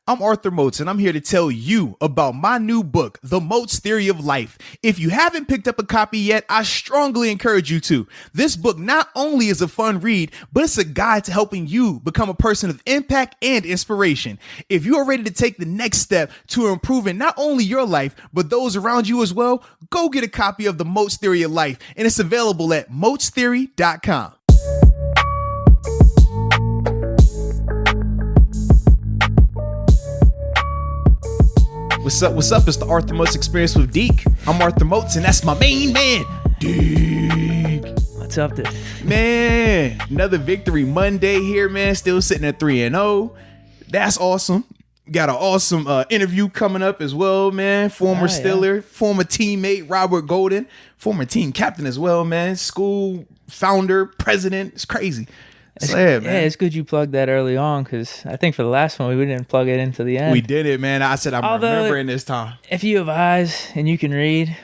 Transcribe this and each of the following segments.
I'm Arthur Moats, and I'm here to tell you about my new book, The Moats Theory of Life. If you haven't picked up a copy yet, I strongly encourage you to. This book not only is a fun read, but it's a guide to helping you become a person of impact and inspiration. If you are ready to take the next step to improving not only your life, but those around you as well, go get a copy of The Moats Theory of Life, and it's available at moatstheory.com. What's up? It's the Arthur Moats Experience with Deke. I'm Arthur Moats, and that's my main man, Deke. What's up, dude? Man, another victory Monday here, man. Still sitting at 3-0. That's awesome. Got an awesome interview coming up as well, man. Former Steeler, former teammate Robert Golden, former team captain as well, man. School founder, president. It's crazy. Man. Yeah, it's good you plugged that early on because I think for the last one we didn't plug it into the end. We did it, man. I said I'm remembering this time. If you have eyes and you can read,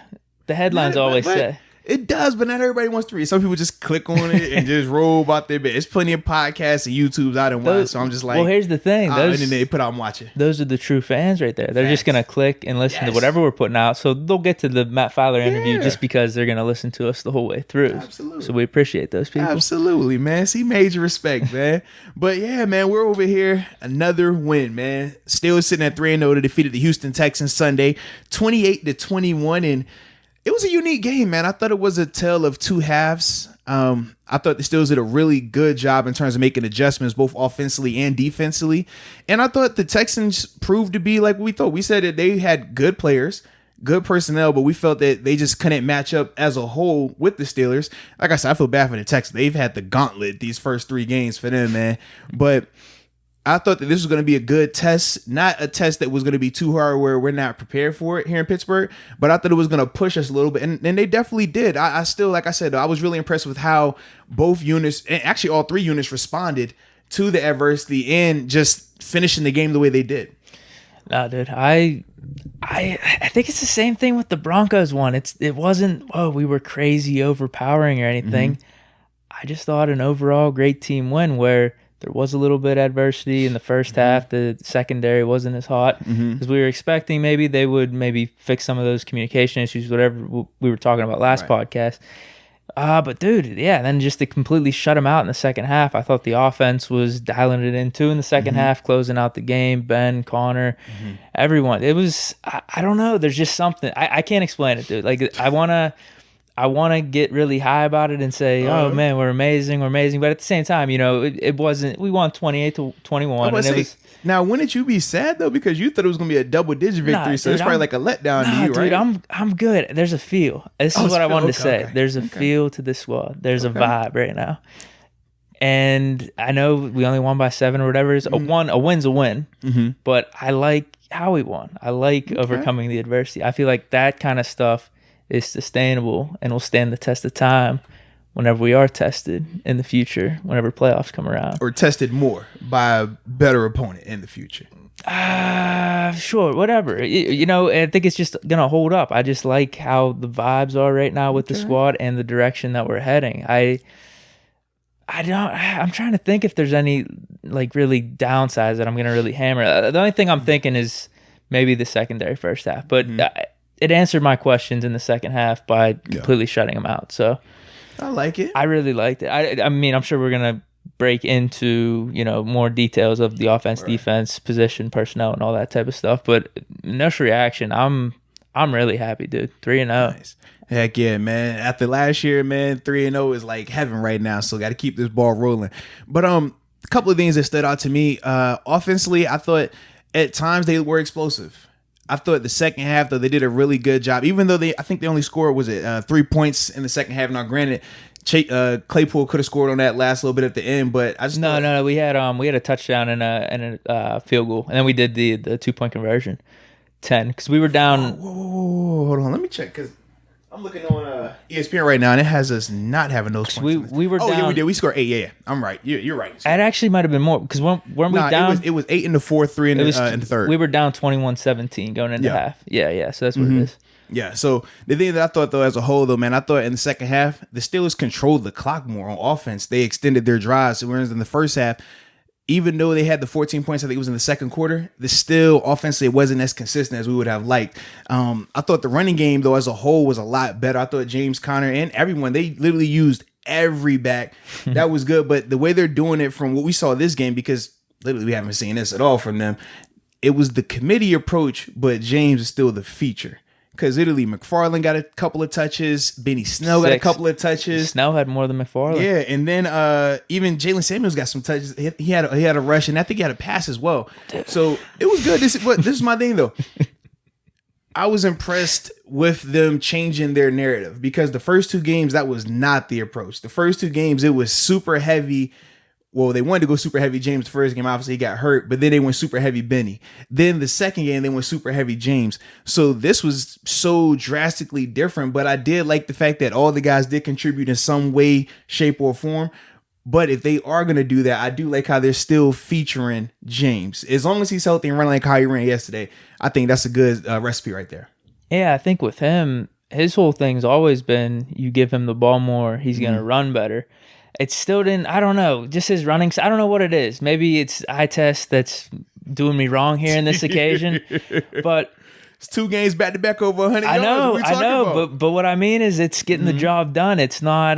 the headlines always say. It does, but not everybody wants to read. Some people just click on it and just roll about their bed. There's plenty of podcasts and YouTubes I didn't watch, so I'm just like, well, here's the thing. And then they put out, I'm watching. Those are the true fans right there. They're just going to click and listen to whatever we're putting out. So they'll get to the Matt Filer interview just because they're going to listen to us the whole way through. Absolutely. So we appreciate those people. Absolutely, man. See, major respect, man. But yeah, man, we're over here. Another win, man. Still sitting at 3-0 to defeated the Houston Texans Sunday, 28-21, and it was a unique game, man. I thought it was a tale of two halves. I thought the Steelers did a really good job in terms of making adjustments, both offensively and defensively. And I thought the Texans proved to be like we thought. We said that they had good players, good personnel, but we felt that they just couldn't match up as a whole with the Steelers. Like I said, I feel bad for the Texans. They've had the gauntlet these first three games for them, man. But I thought that this was going to be a good test, not a test that was going to be too hard where we're not prepared for it here in Pittsburgh, but I thought it was going to push us a little bit, and they definitely did. I still, like I said, I was really impressed with how both units, and actually all three units, responded to the adversity and just finishing the game the way they did. No, dude, I think it's the same thing with the Broncos one. It wasn't, we were crazy overpowering or anything. I just thought an overall great team win where there was a little bit of adversity in the first half. The secondary wasn't as hot because we were expecting maybe they would fix some of those communication issues, whatever we were talking about last podcast. But dude, then just to completely shut them out in the second half. I thought the offense was dialing it in too in the second half, closing out the game. Ben, Connor, everyone. It was, I don't know. There's just something. I can't explain it, dude. Like I want to get really high about it and say, oh man, we're amazing. But at the same time, it wasn't, we won 28-21. And it was, now, wouldn't you be sad though? Because you thought it was going to be a double-digit victory, so dude, it's probably like a letdown to you, right? Dude, I'm good. There's a feel. This is what I wanted to say. Okay. There's a feel to this squad. There's a vibe right now. And I know we only won by 7 or whatever it is. A win's a win. But I like how we won. I like overcoming the adversity. I feel like that kind of stuff is sustainable and will stand the test of time whenever we are tested in the future, whenever playoffs come around. Or tested more by a better opponent in the future. Sure, whatever. I think it's just going to hold up. I just like how the vibes are right now with the squad and the direction that we're heading. I'm trying to think if there's any like really downsides that I'm going to really hammer. The only thing I'm thinking is maybe the secondary first half, but it answered my questions in the second half by completely shutting them out. So I like it. I really liked it. I mean, I'm sure we're going to break into, more details of the offense, defense, position, personnel, and all that type of stuff. But initial reaction, I'm really happy, dude. 3-0. Nice. Heck yeah, man. After last year, man, 3-0 is like heaven right now. So got to keep this ball rolling. But a couple of things that stood out to me. Offensively, I thought at times they were explosive. I thought the second half, though, they did a really good job. Even though I think they only scored, 3 points in the second half. Now, granted, Claypool could have scored on that last little bit at the end, but I just no. We had a touchdown and a field goal, and then we did the 2-point conversion, 10 because we were down. Whoa, hold on, let me check because I'm looking on ESPN right now, and it has us not having those points. We were down. Yeah, we did. We scored 8. Yeah, I'm right. You're right. It actually might have been more because weren't we down? It was 8 in the fourth, 3 in the third. We were down 21-17 going into half. Yeah. So that's what it is. Yeah. So the thing that I thought though, as a whole though, man, I thought in the second half the Steelers controlled the clock more on offense. They extended their drives, whereas in the first half, even though they had the 14 points, I think it was in the second quarter, still offensively it wasn't as consistent as we would have liked. I thought the running game, though, as a whole was a lot better. I thought James Conner and everyone, they literally used every back. That was good. But the way they're doing it from what we saw this game, because literally we haven't seen this at all from them, it was the committee approach, but James is still the feature. Because literally, McFarland got a couple of touches. Benny Snell got a couple of touches. Snell had more than McFarland. Yeah, and then even Jalen Samuels got some touches. He had a rush, and I think he had a pass as well. So it was good. This is my thing, though. I was impressed with them changing their narrative, because the first two games, that was not the approach. The first two games, it was super heavy. Well, they wanted to go super heavy James the first game. Obviously, he got hurt, but then they went super heavy Benny. Then the second game, they went super heavy James. So this was so drastically different, but I did like the fact that all the guys did contribute in some way, shape, or form. But if they are going to do that, I do like how they're still featuring James. As long as he's healthy and running like how he ran yesterday, I think that's a good recipe right there. Yeah, I think with him, his whole thing's always been you give him the ball more, he's going to run better. It still didn't, I don't know, just his running, I don't know what it is. Maybe it's eye test that's doing me wrong here in this occasion, but it's 2 games back to back over 100 yards. I know, but what I mean is it's getting the job done. It's not,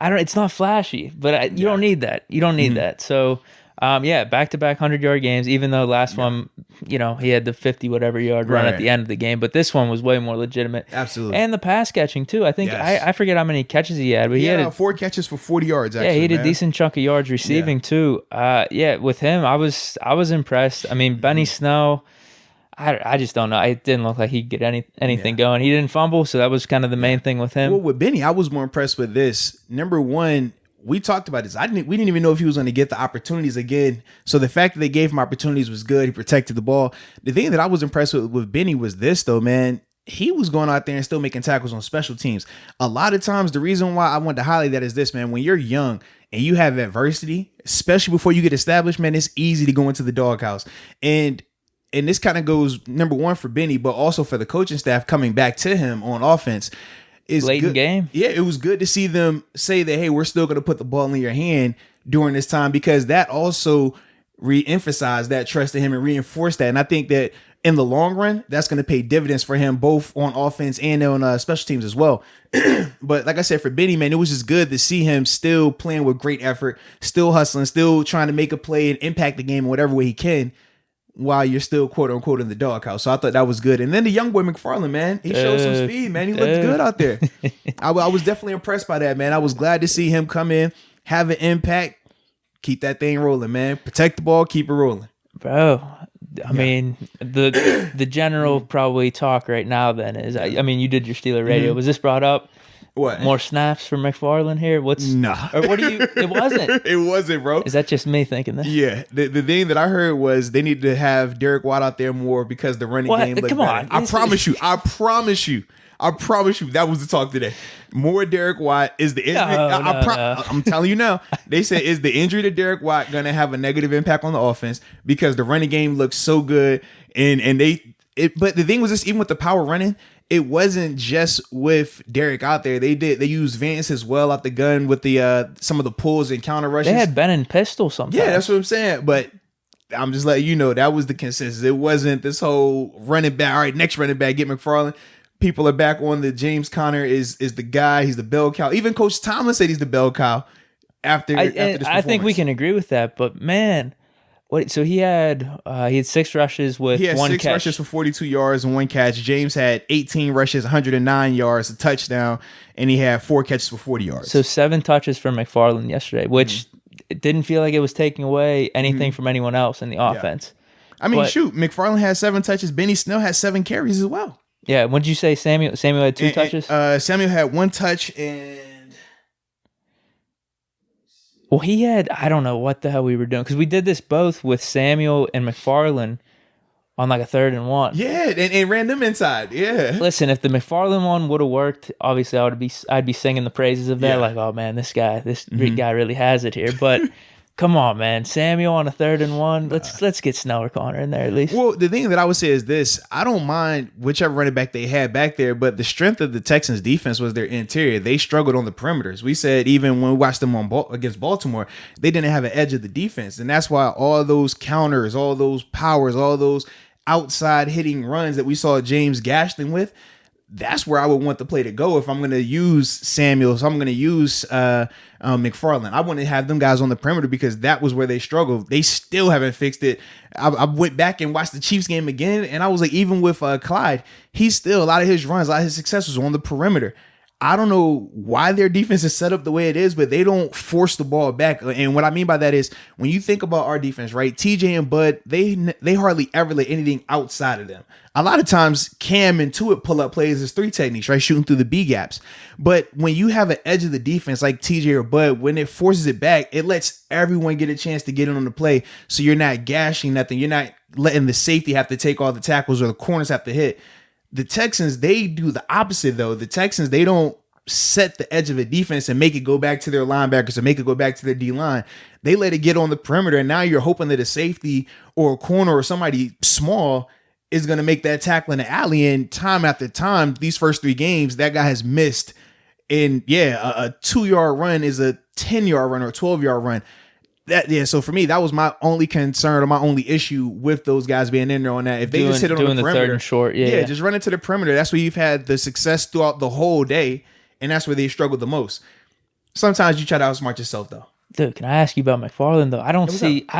it's not flashy, but you don't need that. You don't need that. So, back-to-back 100-yard games, even though last one, he had the 50-whatever-yard run at the end of the game. But this one was way more legitimate. Absolutely. And the pass catching, too. I think, I forget how many catches he had. But he had 4 catches for 40 yards, actually. Yeah, he had a decent chunk of yards receiving, too. With him, I was impressed. I mean, Benny Snell, I just don't know. It didn't look like he could get anything going. He didn't fumble, so that was kind of the main thing with him. Well, with Benny, I was more impressed with this. Number one, we talked about this. We didn't even know if he was going to get the opportunities again. So the fact that they gave him opportunities was good. He protected the ball. The thing that I was impressed with Benny was this, though, man. He was going out there and still making tackles on special teams. A lot of times, the reason why I want to highlight that is this, man. When you're young and you have adversity, especially before you get established, man, it's easy to go into the doghouse. And this kind of goes, number one, for Benny, but also for the coaching staff coming back to him on offense. Late in game. Yeah, it was good to see them say that, hey, we're still going to put the ball in your hand during this time, because that also re-emphasized that trust in him and reinforced that. And I think that in the long run, that's going to pay dividends for him, both on offense and on special teams as well. But like I said, for Benny, man, it was just good to see him still playing with great effort, still hustling, still trying to make a play and impact the game in whatever way he can, while you're still quote unquote in the doghouse. So I thought that was good. And then the young boy McFarland, man, he showed some speed, man. He looked good out there. I was definitely impressed by that, man. I was glad to see him come in, have an impact, keep that thing rolling, man. Protect the ball, keep it rolling. Bro, I mean, the general probably talk right now then is, I mean, you did your Steeler radio. Was this brought up? What? More snaps for McFarland here? Or what do you? It wasn't. It wasn't, bro. Is that just me thinking that? Yeah. The thing that I heard was they needed to have Derek Watt out there more because the running game looked better. I promise you. I promise you that was the talk today. More Derek Watt. Is the injury? No. I'm telling you now. They said, is the injury to Derek Watt going to have a negative impact on the offense because the running game looks so good? But the thing was this, even with the power running, it wasn't just with Derek out there. They used Vance as well out the gun with the some of the pulls and counter rushes. They had Ben and pistol sometimes. Yeah, that's what I'm saying. But I'm just letting you know that was the consensus. It wasn't this whole running back. All right, next running back, get McFarland. People are back on the James Conner is the guy. He's the bell cow. Even Coach Tomlin said he's the bell cow after this performance. I think we can agree with that. But man, so he had 6 rushes with 1 catch. He had 6 rushes for 42 yards and 1 catch. James had 18 rushes, 109 yards, a touchdown, and he had 4 catches for 40 yards. So 7 touches for McFarland yesterday, which it didn't feel like it was taking away anything from anyone else in the offense. I mean, McFarland had 7 touches. Benny Snell had 7 carries as well. Yeah, what did you say, Samuel? Samuel had 2 touches? Samuel had 1 touch and... Well, he had, I don't know what the hell we were doing, because we did this both with Samuel and McFarland on like a 3rd and 1. Yeah, and ran them inside. Yeah. Listen, if the McFarland one would have worked, obviously I'd be singing the praises of that. Like, oh man, this guy really has it here. But come on, man. Samuel on a 3rd and 1. Let's get Snell or Connor in there at least. Well, the thing that I would say is this. I don't mind whichever running back they had back there, but the strength of the Texans defense was their interior. They struggled on the perimeters. We said even when we watched them against Baltimore, they didn't have an edge of the defense. And that's why all those counters, all those powers, all those outside hitting runs that we saw James gash them with, that's where I would want the play to go if I'm going to use Samuel. So I'm going to use McFarland. I want to have them guys on the perimeter because that was where they struggled. They still haven't fixed it. I went back and watched the Chiefs game again, and I was like, even with Clyde, he's still, a lot of his runs, a lot of his success was on the perimeter. I don't know why their defense is set up the way it is, but they don't force the ball back. And what I mean by that is when you think about our defense, right? TJ and Bud, they hardly ever let anything outside of them. A lot of times Cam and Tuitt pull up plays as 3 techniques, right? Shooting through the B gaps. But when you have an edge of the defense like TJ or Bud, when it forces it back, it lets everyone get a chance to get in on the play. So you're not gashing nothing. You're not letting the safety have to take all the tackles or the corners have to hit. The Texans, they do the opposite, though. The Texans, they don't set the edge of a defense and make it go back to their linebackers or make it go back to their D-line. They let it get on the perimeter, and now you're hoping that a safety or a corner or somebody small is going to make that tackle in the alley. And time after time, these first 3 games, that guy has missed. And, a 2-yard run is a 10-yard run or a 12-yard run. So for me, that was my only concern or my only issue with those guys being in there on that. If they just hit it on the perimeter, 3rd and short, just run into the perimeter. That's where you've had the success throughout the whole day, and that's where they struggled the most. Sometimes you try to outsmart yourself, though. Dude, can I ask you about McFarland though? I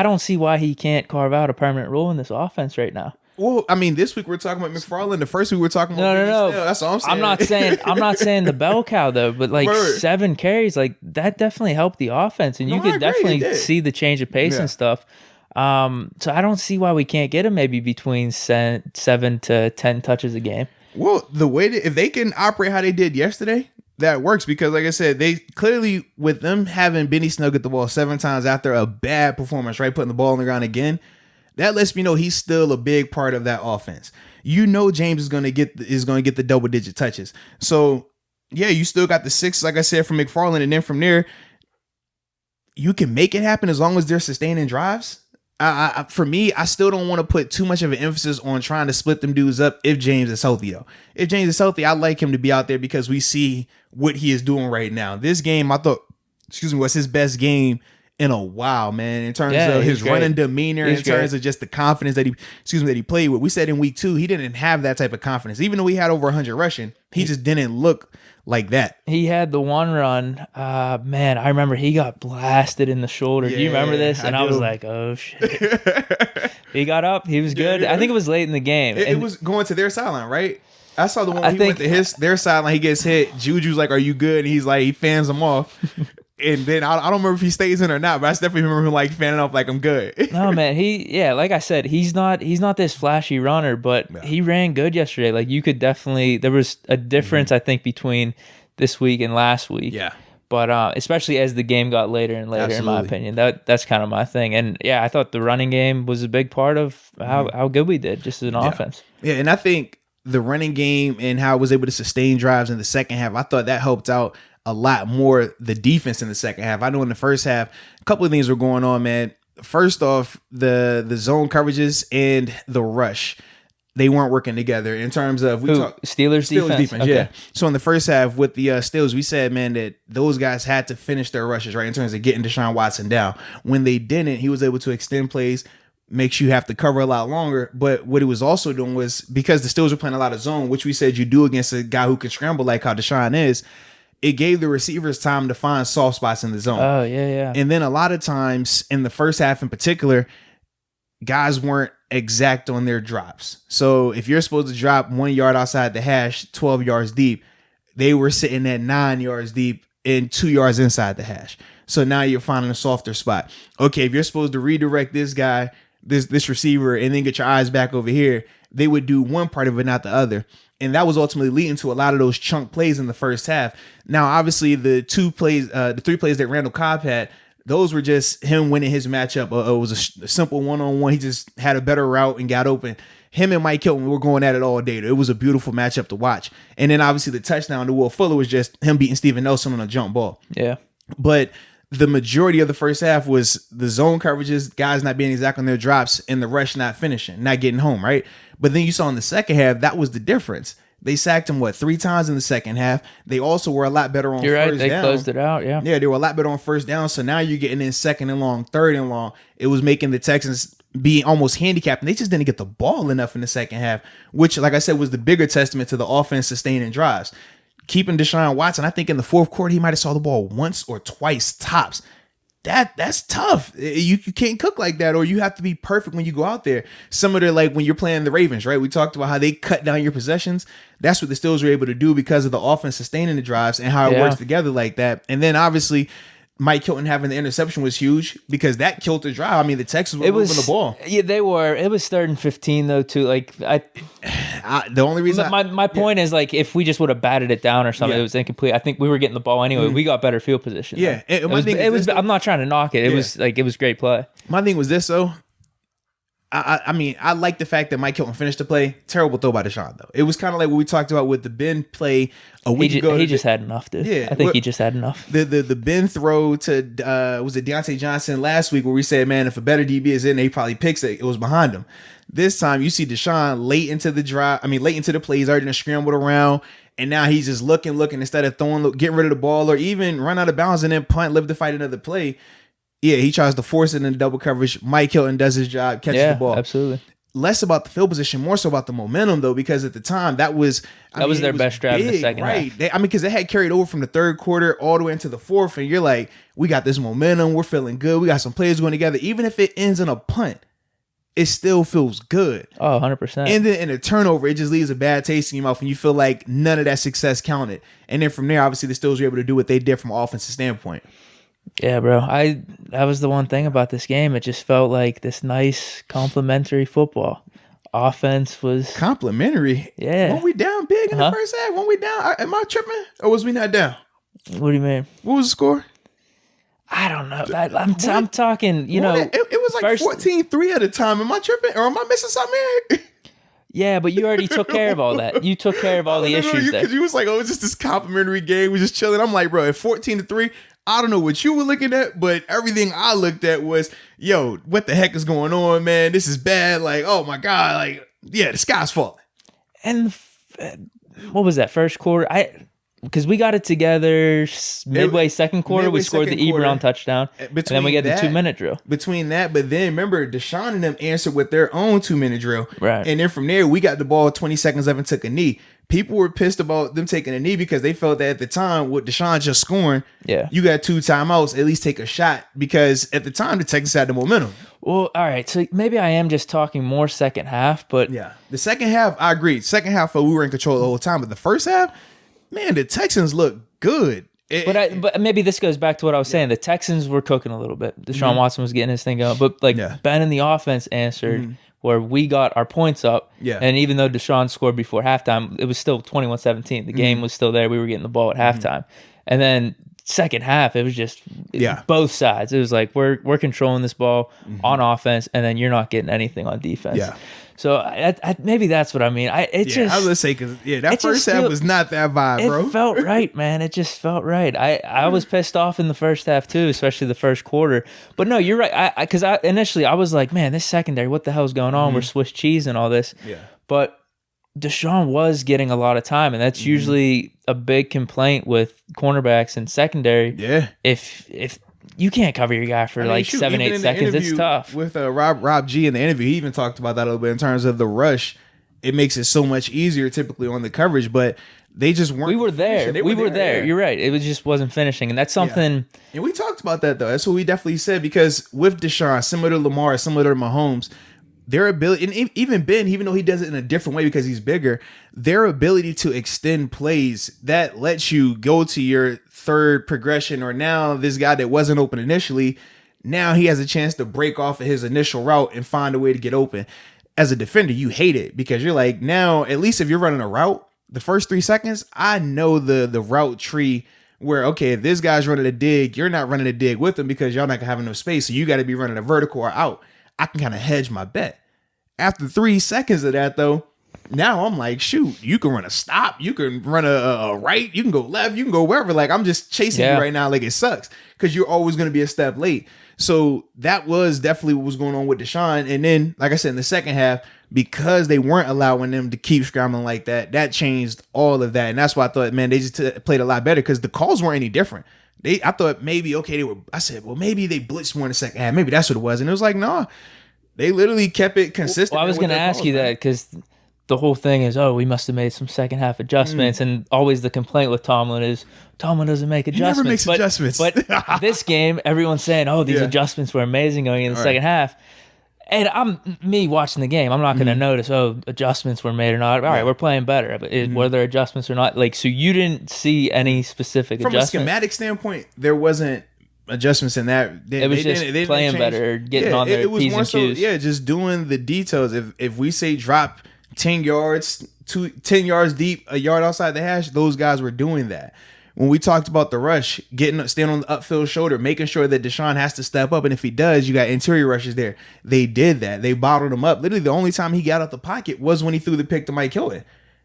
don't see why he can't carve out a permanent role in this offense right now. Well, I mean, this week we're talking about McFarland. The first week we were talking about no. That's all I'm saying. I'm not saying the bell cow though, but like Word. 7 carries, like that definitely helped the offense, and you could definitely see the change of pace and stuff. So I don't see why we can't get him maybe between 7 to 10 touches a game. Well, the way that if they can operate how they did yesterday, that works because, like I said, they clearly with them having Benny Snell get the ball 7 times after a bad performance, right, putting the ball on the ground again. That lets me know he's still a big part of that offense. You know James is going to get the double-digit touches. So, yeah, you still got the 6, like I said, from McFarland, and then from there, you can make it happen as long as they're sustaining drives. For me, I still don't want to put too much of an emphasis on trying to split them dudes up if James is healthy, though. If James is healthy, I like him to be out there because we see what he is doing right now. This game, I thought, was his best game in a while, man, in terms of his running demeanor, in terms of just the confidence that he played with. We said in week 2, he didn't have that type of confidence. Even though he had over 100 rushing, he just didn't look like that. He had the one run, man, I remember he got blasted in the shoulder. Do you remember this? And I was like, oh, shit. He got up. He was good. I think it was late in the game. It was going to their sideline, right? I saw the one where he went to their sideline. He gets hit. Juju's like, are you good? And he's like, he fans him off. And then I don't remember if he stays in or not, but I definitely remember him like fanning off like I'm good. No, man, like I said, he's not this flashy runner, but he ran good yesterday. Like you could definitely, there was a difference I think between this week and last week. Yeah. But especially as the game got later and later, in my opinion, that's kind of my thing. And yeah, I thought the running game was a big part of how good we did just as an offense. Yeah, and I think the running game and how it was able to sustain drives in the second half, I thought that helped out a lot more the defense in the second half. I know in the first half, a couple of things were going on, man. First off, the zone coverages and the rush, they weren't working together in terms of Steelers defense. Okay. Yeah. So in the first half with the Steelers, we said, man, that those guys had to finish their rushes, right, in terms of getting Deshaun Watson down. When they didn't, he was able to extend plays, makes you have to cover a lot longer. But what he was also doing was, because the Steelers were playing a lot of zone, which we said you do against a guy who can scramble like how Deshaun is, it gave the receivers time to find soft spots in the zone. Oh, yeah. And then a lot of times in the first half in particular, guys weren't exact on their drops. So if you're supposed to drop 1 yard outside the hash, 12 yards deep, they were sitting at 9 yards deep and 2 yards inside the hash. So now you're finding a softer spot. Okay, if you're supposed to redirect this guy, this receiver, and then get your eyes back over here, they would do one part of it, not the other. And that was ultimately leading to a lot of those chunk plays in the first half. Now, obviously, the 3 plays that Randall Cobb had, those were just him winning his matchup. It was a simple one-on-one. He just had a better route and got open. Him and Mike Hilton were going at it all day. It was a beautiful matchup to watch. And then, obviously, the touchdown to Will Fuller was just him beating Steven Nelson on a jump ball. Yeah. But the majority of the first half was the zone coverages, guys not being exact on their drops, and the rush not finishing, not getting home, right? But then you saw in the second half, that was the difference. They sacked him, 3 times in the second half. They also were a lot better on You're first right. They down. closed it out, yeah. Yeah, they were a lot better on first down. So now you're getting in second and long, third and long. It was making the Texans be almost handicapped. And they just didn't get the ball enough in the second half, which, like I said, was the bigger testament to the offense sustaining drives. Keeping Deshaun Watson, I think in the fourth quarter, he might have saw the ball once or twice tops. That's tough. You can't cook like that, or you have to be perfect when you go out there. Similar to like when you're playing the Ravens, right? We talked about how they cut down your possessions. That's what the Steelers were able to do because of the offense sustaining the drives and how it works together like that. And then obviously Mike Hilton having the interception was huge because that killed the drive. I mean, the Texans were moving the ball. Yeah, they were. It was 3rd and 15 though too. Like the only reason my point is like if we just would have batted it down or something, it was incomplete. I think we were getting the ball anyway. We got better field position. Yeah, it was. I'm not trying to knock it. It was great play. My thing was this though. I mean, I like the fact that Mike Hilton finished the play. Terrible throw by Deshaun, though. It was kind of like what we talked about with the Ben play a week ago. He just had enough, dude. Yeah, I think he just had enough. The Ben throw to, was it Deontay Johnson last week where we said, man, if a better DB is in, he probably picks it. It was behind him. This time, you see Deshaun late into the play. He's already done scrambled around, and now he's just looking instead of getting rid of the ball or even run out of bounds and then punt, live to fight another play. Yeah, he tries to force it in double coverage. Mike Hilton does his job, catches the ball. Absolutely. Less about the field position, more so about the momentum, though, because at the time that was their best drive in the second half. Because they had carried over from the third quarter all the way into the fourth, and you're like, we got this momentum, we're feeling good, we got some players going together. Even if it ends in a punt, it still feels good. Oh, 100%. And then in a turnover, it just leaves a bad taste in your mouth, and you feel like none of that success counted. And then from there, obviously, the Steelers were able to do what they did from an offensive standpoint. Yeah, bro. That was the one thing about this game. It just felt like this nice complimentary football. Offense was complimentary. Yeah. Weren't we down big in the first half? Weren't we down? Am I tripping? Or was we not down? What do you mean? What was the score? I don't know. I'm talking, it was like 14-3 at a time. Am I tripping? Or am I missing something here? Yeah, but you already took care of all that. You took care of all the issues there. Because you was like, it's just this complimentary game. We're just chilling. I'm like, bro, at 14-3, I don't know what you were looking at, but everything I looked at was, yo, what the heck is going on, man? This is bad. Like, oh my God. Like, yeah, the sky's falling. And what was that first quarter? Because we got it together midway second quarter. We scored the Ebron touchdown. And then we get the 2-minute drill. Between that, but then remember, Deshaun and them answered with their own 2-minute drill. Right. And then from there, we got the ball 20 seconds left and took a knee. People were pissed about them taking a knee because they felt that at the time, with Deshaun just scoring, you got 2 timeouts, at least take a shot. Because at the time, the Texans had the momentum. Well, all right. So maybe I am just talking more second half, but yeah, the second half, I agree. Second half, we were in control the whole time. But the first half, man, the Texans look good. But maybe this goes back to what I was saying. The Texans were cooking a little bit. Deshaun Watson was getting his thing going. But Ben and the offense answered where we got our points up. Yeah. And even though Deshaun scored before halftime, it was still 21-17. The game was still there. We were getting the ball at halftime. And then second half, it was just both sides. It was like we're controlling this ball on offense, and then you're not getting anything on defense. Yeah. So maybe that's what I mean. I was gonna say because that first half was not that vibe, bro. It felt right, man. It just felt right. I was pissed off in the first half too, especially the first quarter. But no, you're right. Because initially I was like, man, this secondary, what the hell's going on? We're Swiss cheese and all this. Yeah. But Deshaun was getting a lot of time, and that's usually a big complaint with cornerbacks and secondary. Yeah. If you can't cover your guy for 7-8 seconds, it's tough. With Rob G in the interview, he even talked about that a little bit in terms of the rush. It makes it so much easier typically on the coverage, but they just weren't. We were there. We were there. Yeah. You're right. It just wasn't finishing, and that's something. Yeah. And we talked about that though. That's what we definitely said, because with Deshaun, similar to Lamar, similar to Mahomes, their ability, and even Ben, even though he does it in a different way because he's bigger, their ability to extend plays that lets you go to your third progression, or now this guy that wasn't open initially, now he has a chance to break off of his initial route and find a way to get open. As a defender, you hate it because you're like, now, at least if you're running a route, the first 3 seconds, I know the route tree where, okay, if this guy's running a dig, you're not running a dig with him because y'all not gonna have enough space. So you got to be running a vertical or out. I can kind of hedge my bet. After 3 seconds of that, though, Now I'm like, shoot, you can run a stop, you can run a right, you can go left, you can go wherever. Like, I'm just chasing you right now. Like, it sucks because you're always going to be a step late. So that was definitely what was going on with Deshaun. And then, like I said, in the second half, because they weren't allowing them to keep scrambling like that, that changed all of that. And that's why I thought, man, they just played a lot better because the calls weren't any different. I thought maybe, okay, I said, well, maybe they blitzed more in the second half. Maybe that's what it was. And it was like, no, they literally kept it consistent. Well, I was going to ask you that because the whole thing is, we must have made some second half adjustments. And always the complaint with Tomlin is Tomlin doesn't make adjustments. He never makes adjustments. But this game, everyone's saying, these adjustments were amazing going in the second half. And I'm watching the game. I'm not going to notice, adjustments were made or not. All right, we're playing better. Were there adjustments or not? Like, so you didn't see any specific adjustments? From a schematic standpoint, there wasn't adjustments in that. It was just playing better, getting on their P's and Q's. Just doing the details. If we say drop 10 yards, 10 yards deep, a yard outside the hash, those guys were doing that. When we talked about the rush, standing on the upfield shoulder, making sure that Deshaun has to step up, and if he does, you got interior rushes there. They did that. They bottled him up. Literally, the only time he got out the pocket was when he threw the pick to Mike Hilton.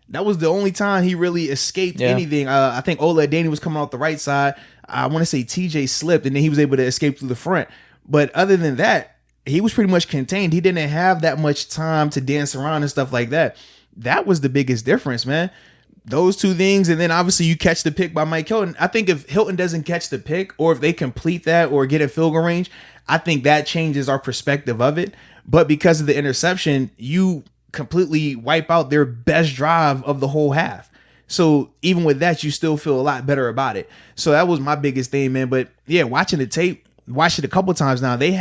That was the only time he really escaped anything. I think Ola Danny was coming off the right side. I want to say TJ slipped, and then he was able to escape through the front. But other than that, he was pretty much contained. He didn't have that much time to dance around and stuff like that. That was the biggest difference, man. Those two things, and then obviously you catch the pick by Mike Hilton. I think if Hilton doesn't catch the pick, or if they complete that or get a field goal range, I think that changes our perspective of it. But because of the interception, you completely wipe out their best drive of the whole half. So even with that, you still feel a lot better about it. So that was my biggest thing, man. But yeah, watching the tape, watched it a couple times now. They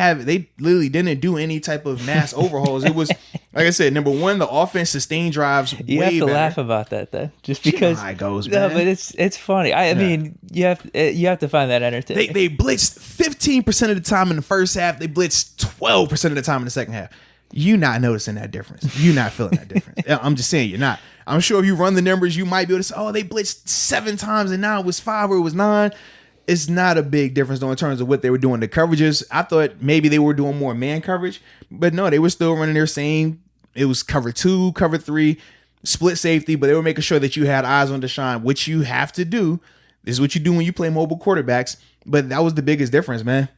literally didn't do any type of mass overhauls. It was, like I said, number one, the offense sustained drives. You have to laugh about that though, just because. How it goes, man. No, but it's funny. I mean, you have to find that entertaining. They blitzed 15% of the time in the first half. They blitzed 12% of the time in the second half. You not noticing that difference. You not feeling that difference. I'm just saying you're not. I'm sure if you run the numbers, you might be able to say, they blitzed 7 times and now it was 5 or it was 9. It's not a big difference though in terms of what they were doing. The coverages, I thought maybe they were doing more man coverage, but no, they were still running their same. It was cover 2, cover 3, split safety, but they were making sure that you had eyes on Deshaun, which you have to do. This is what you do when you play mobile quarterbacks, but that was the biggest difference, man.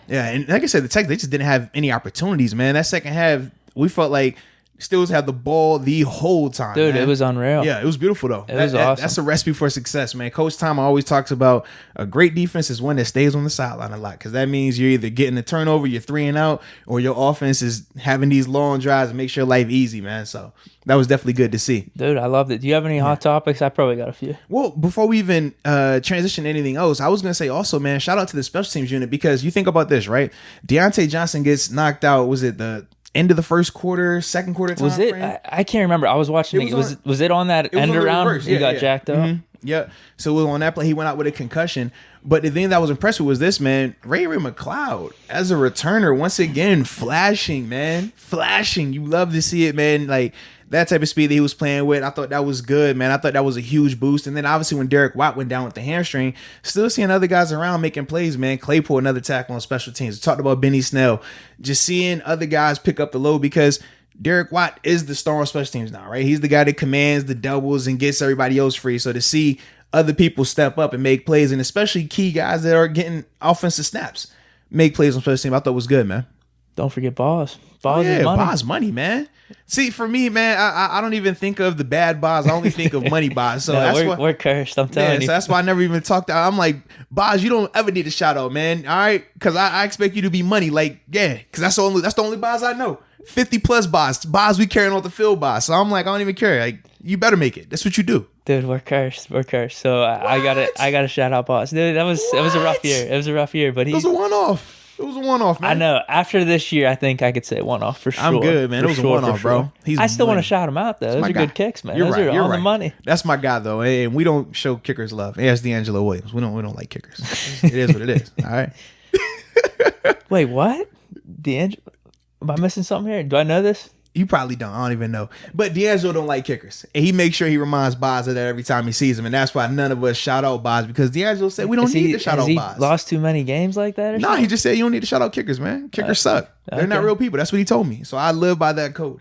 Yeah, and like I said, the Texans, they just didn't have any opportunities, man. That second half, we felt like Steelers had the ball the whole time. Dude, man. It was unreal. Yeah, it was beautiful, though. It was awesome. That's a recipe for success, man. Coach Tom always talks about a great defense is one that stays on the sideline a lot because that means you're either getting a turnover, you're 3 and out, or your offense is having these long drives and makes your life easy, man. So that was definitely good to see. Dude, I loved it. Do you have any hot topics? I probably got a few. Well, before we even transition to anything else, I was going to say also, man, shout out to the special teams unit because you think about this, right? Deontay Johnson gets knocked out. Was it the end of the first quarter, second quarter time was it frame? I can't remember. I was watching it. Was it on that end around? He got jacked up. Mm-hmm. Yeah. So on that play, he went out with a concussion. But the thing that was impressive was this, man. Ray McLeod as a returner, once again, flashing, man. Flashing. You love to see it, man. Like that type of speed that he was playing with. I thought that was good, man. I thought that was a huge boost. And then obviously when Derek Watt went down with the hamstring, still seeing other guys around making plays, man. Claypool, another tackle on special teams. We talked about Benny Snell. Just seeing other guys pick up the load because Derek Watt is the star on special teams now, right? He's the guy that commands the doubles and gets everybody else free. So to see other people step up and make plays, and especially key guys that are getting offensive snaps, make plays on special teams, I thought was good, man. Don't forget Boz. Boz is money. Boz money, man. See, for me, man, I don't even think of the bad Boz. I only think of money Boz. So we're cursed. I'm telling you. So that's why I never even talked. I'm like, Boz, you don't ever need a shout out, man. All right, because I expect you to be money. Like, yeah, because that's the only Boz I know. 50 plus Boz we carrying off the field Boz. So I'm like, I don't even care. Like, you better make it. That's what you do. Dude, we're cursed. So I gotta shout out Boz. Dude, it was a rough year. It was a rough year, but it was a one-off. It was a one-off, man. I know. After this year, I think I could say one-off for sure. I'm good, man. It was a one-off, bro. I still want to shout him out, though. Those are good kicks, man. Those are on the money. That's my guy, though. And we don't show kickers love. Hey, that's D'Angelo Williams. We don't like kickers. It is what it is. All right. Wait, what? D'Angelo? Am I missing something here? Do I know this? You probably don't. I don't even know. But D'Angelo don't like kickers. And he makes sure he reminds Boz of that every time he sees him. And that's why none of us shout out Boz because D'Angelo said we don't need to shout out Boz. Has he lost too many games like that? No, he just said you don't need to shout out kickers, man. Kickers suck. They're not real people. That's what he told me. So I live by that code.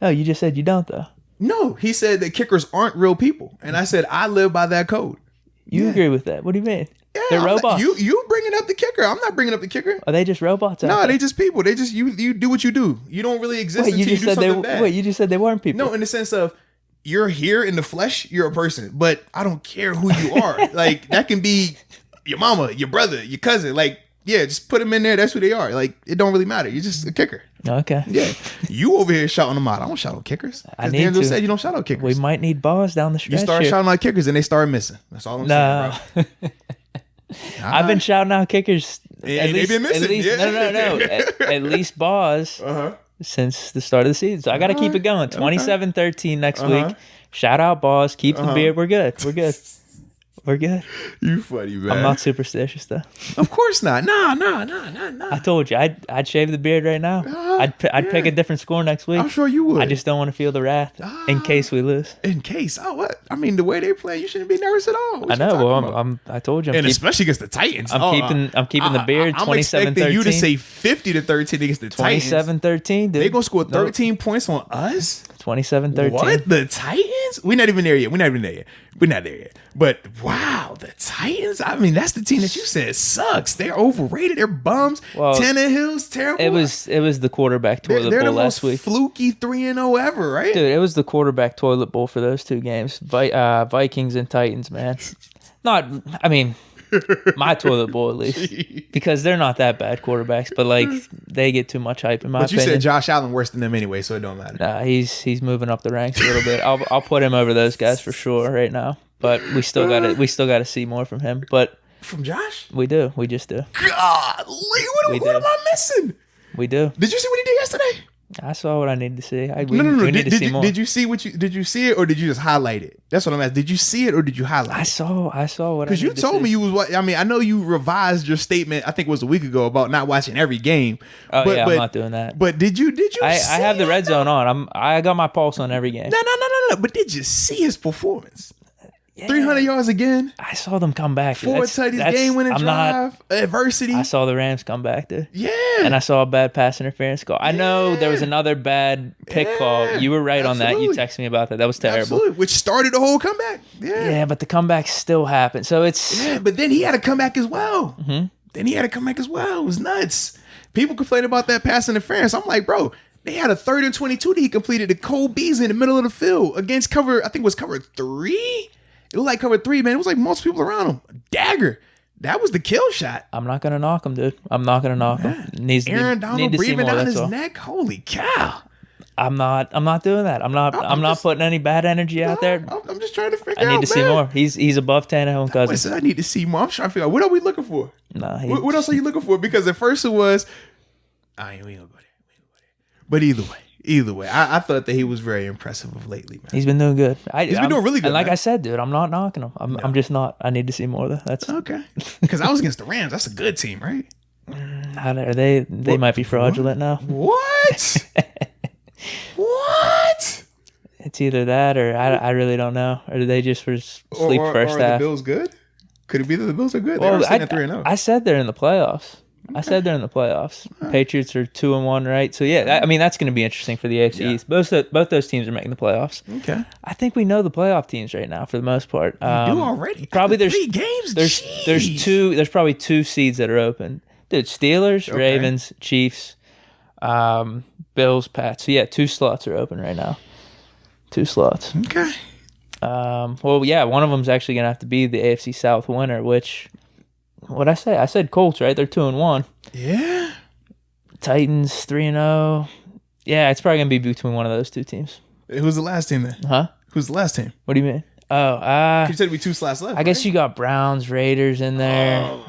Oh, you just said you don't, though. No, he said that kickers aren't real people. And I said, I live by that code. You agree with that? What do you mean? Yeah, They're robots. You bringing up the kicker. I'm not bringing up the kicker. Are they just robots? No, they just people. They just, you do what you do. You don't really exist Wait, until you do something bad. Wait, you just said they weren't people. No, in the sense of, you're here in the flesh, you're a person. But I don't care who you are. Like, that can be your mama, your brother, your cousin. Like, yeah, just put them in there. That's who they are. Like, it don't really matter. You're just a kicker. Okay. Yeah. You over here shouting them out. I don't shout out kickers. I As need D'Angelo to. said, you don't shout out kickers. We might need balls down the stretch. You start here. shouting out kickers and they start missing. That's all I'm saying, bro. I've been shouting out kickers. And they've been missing. At least, Yeah. No. At least balls since the start of the season. So I got to keep it going. 27-13 next week. Shout out balls. Keep the beard. We're good. We're good. We're good. You funny, man. I'm not superstitious though. Of course not. No. I told you I'd shave the beard right now. I'd pick a different score next week. I'm sure you would. I just don't want to feel the wrath in case we lose. In case. Oh, what? I mean, the way they play, you shouldn't be nervous at all. What I know. you Well, talking about? I told you. And especially against the Titans. I'm keeping the beard. I'm 27-13. expecting you to say 50-13 against the Titans. 27-13. Dude. They gonna score 13 points on us? 27-13. What? The Titans? We're not even there yet. We're not there yet. But wow, the Titans. I mean, that's the team that you said sucks. They're overrated. They're bums. Well, Tannehill's terrible. It was the quarterback toilet they're bowl the last most week. fluky 3-0 ever, right? Dude, it was the quarterback toilet bowl for those two games. Vikings and Titans, man. My toilet bowl at least, because they're not that bad quarterbacks, but like they get too much hype in my opinion. But you said Josh Allen worse than them anyway, so it don't matter. Nah, he's moving up the ranks a little bit. I'll put him over those guys for sure right now. But we still got to see more from him. But from Josh, we just do. God, what am I missing? We do. Did you see what he did yesterday? I saw what I needed to see. No. We need to see more. Did you see did you see it or did you just highlight it? That's what I'm asking. Did you see it or did you highlight it? I saw what. Because you told me you was. I mean, I know you revised your statement. I think it was a week ago about not watching every game. Oh yeah, I'm not doing that. But did you? I have the red zone on. I got my pulse on every game. No. But did you see his performance? Yeah. 300 yards again. I saw them come back. 4 tutties, game-winning drive, adversity. I saw the Rams come back, dude. Yeah. And I saw a bad pass interference call. I know there was another bad pick call. You were right on that. You texted me about that. That was terrible. Absolutely. Which started the whole comeback. Yeah, but the comeback still happened. So it's... Yeah, but then he had to come back as well. Mm-hmm. It was nuts. People complain about that pass interference. I'm like, bro, they had a 3rd and 22 that he completed to Cole Beasley in the middle of the field against cover, I think it was cover 3? It was like cover 3, man. It was like most people around him. Dagger. That was the kill shot. I'm not going to knock him, dude. I'm not going to knock him. Aaron Donald breathing down his neck. Holy cow. I'm not doing that. I'm not putting any bad energy out there. I'm just trying to figure out. I need to see more. He's above Tannehill and Cousins. I need to see more. I'm trying to figure out what are we looking for? Nah, what else are you looking for? Because at first it was, we ain't gonna go there. But either way, I thought that he was very impressive of lately, man. He's been doing good. He's been doing really good. And like man. I said, dude, I'm not knocking him. I'm just not. I need to see more though. That's okay. Because I was against the Rams. That's a good team, right? They might be fraudulent now. What? What? It's either that or I really don't know. Or did they just sleep first half? Are the Bills good? Could it be that the Bills are good? Well, They're sitting at 3-0. I said they're in the playoffs. Right. Patriots are 2-1, right? So yeah, I mean that's going to be interesting for the AFC East. Both those teams are making the playoffs. Okay. I think we know the playoff teams right now for the most part. You do already. Probably After there's 3 games. There's probably 2 seeds that are open. Dude, Steelers, Ravens, Chiefs, Bills, Pats. So yeah, 2 slots are open right now. 2 slots. Okay. Well, yeah, one of them's actually gonna have to be the AFC South winner. Which, what'd I say? I said Colts, right? They're 2-1. Yeah. Titans 3-0. Yeah, it's probably gonna be between one of those 2 teams. Who's the last team then? Huh? Who's the last team? What do you mean? Oh, you said it'd be 2 slots left. I guess you got Browns, Raiders in there.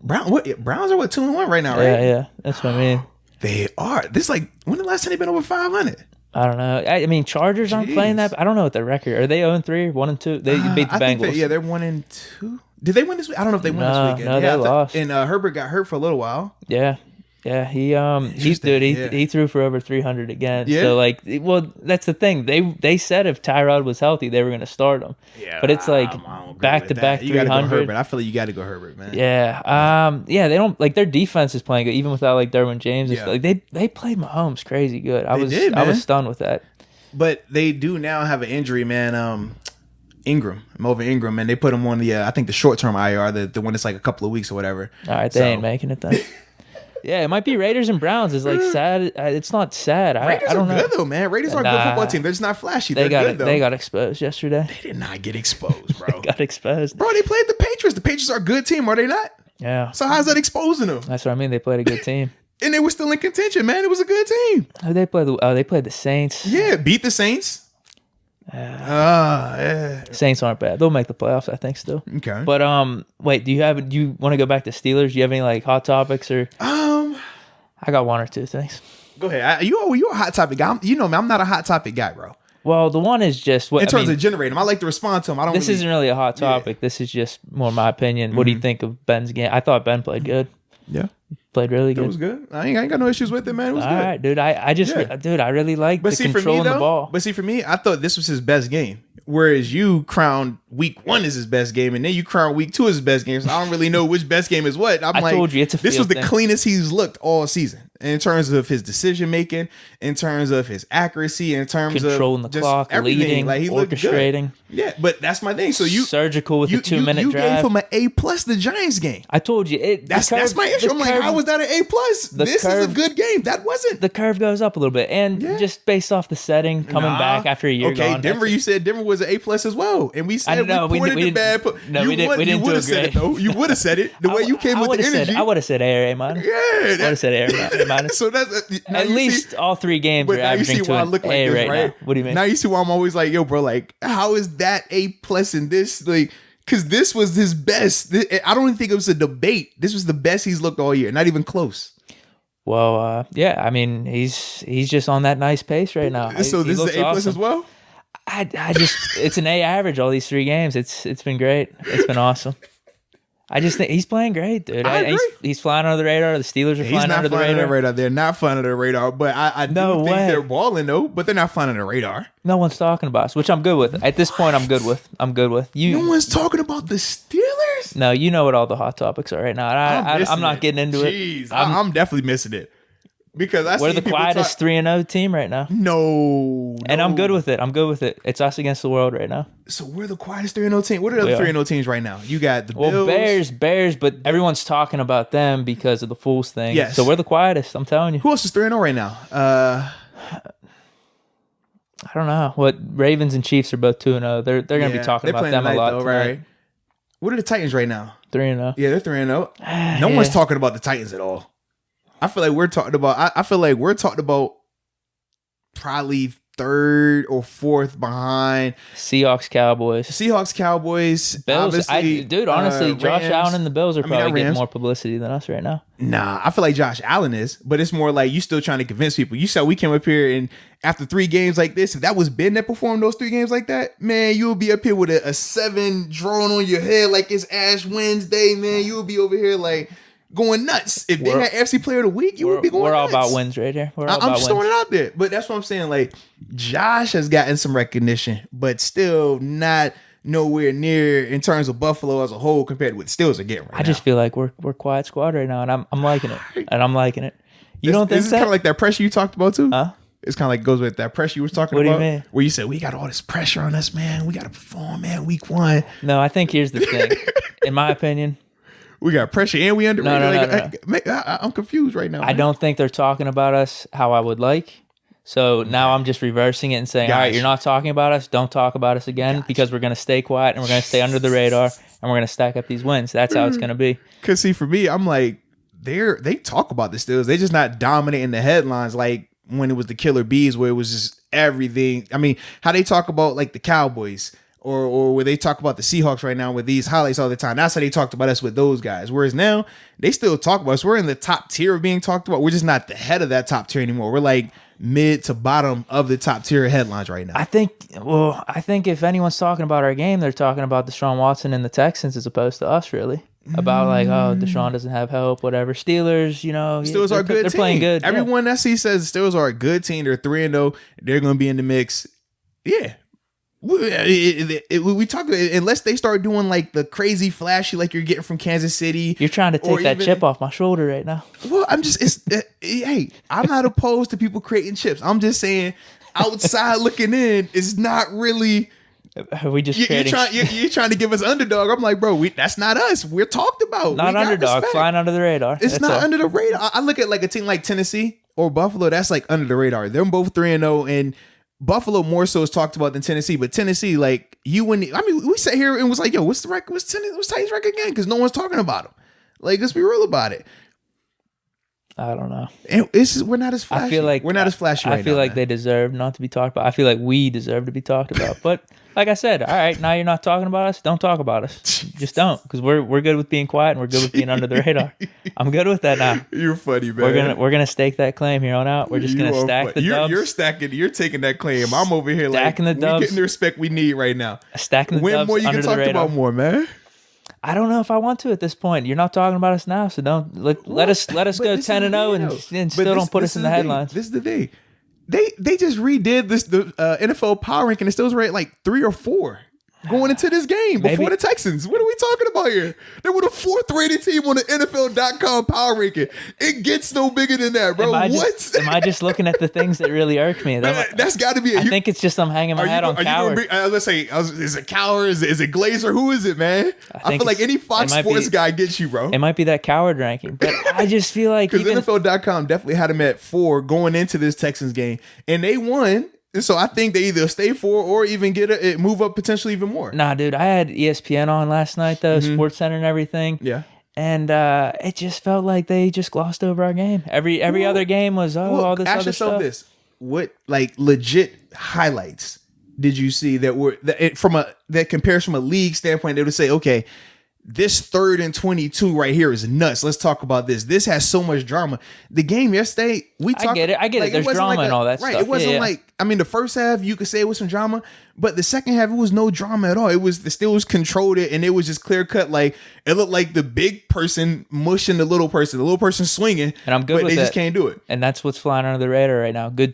Browns are 2-1 right now, right? Yeah, that's what I mean. They are. This like when the last time they've been over 500? I don't know. I mean, Chargers aren't playing that. I don't know what their record. Are they 0-3 or 1-2? They beat the Bengals. They're 1-2. Did they win this week? I don't know if they won this weekend. No, they lost. And Herbert got hurt for a little while. Yeah. Yeah, he threw for over 300 again. Yeah. So like, well, that's the thing. They said if Tyrod was healthy, they were going to start him. Yeah, but it's like back to back 300. You got to go Herbert. I feel like you got to go Herbert, man. Yeah. Yeah. They don't like their defense is playing good, even without like Derwin James. Yeah. Like they played Mahomes crazy good. I was stunned with that. But they do now have an injury, man. Melvin Ingram, and they put him on the I think the short-term IR, the one that's like a couple of weeks or whatever. All right, they ain't making it then. Yeah, it might be Raiders and Browns. It's like sad. It's not sad. Raiders I don't are know. good though, man. Raiders are a good football team. They're just not flashy. They're good though. They got exposed yesterday. They did not get exposed, bro. Got exposed. Bro, they played the Patriots. The Patriots are a good team, are they not? Yeah. So how's that exposing them? That's what I mean. They played a good team. And they were still in contention, man. It was a good team. They played the Saints. Yeah, beat the Saints. Yeah. Saints aren't bad. They'll make the playoffs, I think, still. Okay. But wait, do you want to go back to Steelers? Do you have any like hot topics or? I got one or two things. Go ahead. You a hot topic guy. You know me. I'm not a hot topic guy, bro. Well, the one is just what in terms of generating them. I like to respond to them. This isn't really a hot topic. Yeah. This is just more my opinion. What do you think of Ben's game? I thought Ben played good. Yeah. Played really good. It was good. I ain't got no issues with it, man. It was good. All right, dude. I really like the controlling the ball. But see, for me, I thought this was his best game. Whereas you crowned week 1 as his best game, and then you crowned week 2 as his best game. So I don't really know which best game is what. I told you, it's a field. This was the cleanest he's looked all season in terms of his decision making, in terms of his accuracy, in terms controlling of the clock, everything. Leading, like he orchestrating. Yeah, but that's my thing. So you surgical with the 2-minute drive. You gave him an A+ the Giants game. I told you that's my issue. I'm like, how was that an A+? This is a good game. That wasn't. The curve goes up a little bit, and just based off the setting, coming back after a year gone. Okay, Denver. You said Denver was an A+ as well, and we said we didn't. No, we didn't. You would have said it though. You would have said it the way you came with the energy. I would have said A or A-. Yeah, I would have said A or A-. So that's at least all 3 games are averaging to an A right now. What do you mean? Now you see why I'm always like, yo, bro, like, how is that A+ in this? Like, because this was his best. I don't even think it was a debate. This was the best he's looked all year. Not even close. Well, yeah, I mean, he's just on that nice pace right now. So this is an A+ awesome. As well? I just it's an A average all these 3 games. It's been great. It's been awesome. I just think he's playing great, dude. He's flying under the radar. The Steelers are flying under the radar. They're not flying under the radar, but I do think they're balling though. But they're not flying under the radar. No one's talking about us, which I'm good with. At this point, I'm good with. You. No one's talking about the Steelers. No, you know what all the hot topics are right now. I'm not getting into it. I'm definitely missing it. Because we're the quietest 3-0 team right now. No. And I'm good with it. It's us against the world right now. So we're the quietest 3-0 team. What are the 3-0 teams right now? You got the Bills. Well, Bears, but everyone's talking about them because of the Fools thing. Yes. So we're the quietest, I'm telling you. Who else is 3-0 right now? I don't know. What Ravens and Chiefs are both 2-0. They're going to be talking about them a lot though, right? What are the Titans right now? 3-0. Yeah, they're 3-0. No one's talking about the Titans at all. I feel like we're talking about probably 3rd or 4th behind Seahawks, Cowboys, Bills. Honestly, Josh Allen and the Bills are probably getting more publicity than us right now. Nah, I feel like Josh Allen is, but it's more like you still trying to convince people. You saw we came up here and after 3 games like this, if that was Ben that performed those 3 games like that, man, you would be up here with a 7 drawn on your head like it's Ash Wednesday, man. You would be over here like going nuts. If they had FC Player of the Week, you would be going nuts. We're all about wins right here. I'm just throwing it out there. But that's what I'm saying. Like, Josh has gotten some recognition, but still not nowhere near in terms of Buffalo as a whole compared to what the Steelers are getting right now. I just feel like we're quiet squad right now, and I'm liking it. You don't think so? It's kind of like that pressure you talked about too? Huh? It's kind of like goes with that pressure you were talking about. What do you mean? Where you said, we got all this pressure on us, man. We got to perform, man, week 1. No, I think here's the thing. In my opinion, we got pressure and we underrated. No. I'm confused right now. I don't think they're talking about us how I would like. So now I'm just reversing it and saying, all right, you're not talking about us. Don't talk about us again because we're going to stay quiet and we're going to stay under the radar and we're going to stack up these wins. That's how it's going to be. Because see, for me, I'm like, they talk about the Steelers. They're just not dominating the headlines like when it was the Killer Bees where it was just everything. I mean, how they talk about like the Cowboys. Or where they talk about the Seahawks right now with these highlights all the time. That's how they talked about us with those guys. Whereas now, they still talk about us. We're in the top tier of being talked about. We're just not the head of that top tier anymore. We're like mid to bottom of the top tier headlines right now. I think if anyone's talking about our game, they're talking about Deshaun Watson and the Texans as opposed to us, really. About like, oh, Deshaun doesn't have help, whatever. Steelers, Steelers are a good team. They're playing good. Everyone that sees says the Steelers are a good team. They're 3-0. They're going to be in the mix. Yeah. We talk unless they start doing like the crazy flashy like you're getting from Kansas City. You're trying to take that chip off my shoulder right now. Well, I'm just hey, I'm not opposed to people creating chips. I'm just saying outside looking in is not really. Are we just You're trying to give us underdog. I'm like, bro, that's not us. We're talked about. Not underdog, flying under the radar. It's not under the radar. I look at like a team like Tennessee or Buffalo. That's like under the radar. They're both 3-0, and Buffalo more so is talked about than Tennessee. But Tennessee, like we sat here and was like, yo, what's the record? What's Titans record again? Because no one's talking about them. Like, let's be real about it. I don't know. And we're not as flashy. I feel like we're not as flashy. I feel like they deserve not to be talked about. I feel like we deserve to be talked about. But like I said, all right, now you're not talking about us. Don't talk about us. Just don't, because we're good with being quiet and we're good with being under the radar. I'm good with that now. You're funny, man. We're gonna stake that claim here on out. We're just gonna stack the dubs. You're stacking. You're taking that claim. I'm over here stacking the dubs. We're getting the respect we need right now. Stacking the dubs. When more you can talk about more, man. I don't know if I want to at this point. You're not talking about us now, so don't let us go 10-0 and still don't put us in the headlines. This is the thing. They just redid the NFL power ranking and still was ranked like 3 or 4 going into this game before the Texans. What are we talking about here? They were the 4th rated team on the NFL.com power ranking. It gets no bigger than that, bro. Am I just looking at the things that really irk me? That's got to be it. I think it's just I'm hanging my hat on Coward. Let's say, is it Coward? Is it Glazer? Who is it, man? I feel like any Fox Sports guy gets you, bro. It might be that Coward ranking, but I just feel like because NFL.com definitely had him at 4 going into this Texans game, and they won. And so I think they either stay 4 or even move up potentially even more. Nah, dude, I had ESPN on last night though, Sports Center and everything. Yeah. And it just felt like they just glossed over our game. Every other game was all this other stuff. This. What like legit highlights did you see that compares from a league standpoint? They would say, okay, this 3rd and 22 right here is nuts. Let's talk about this. This has so much drama. The game yesterday, I get it. There's drama and all that stuff. It wasn't the first half, you could say it was some drama, but the second half, it was no drama at all. It still was controlled, and it was just clear cut. Like, it looked like the big person mushing the little person swinging, and I'm good with they that. Just can't do it. And that's what's flying under the radar right now. Good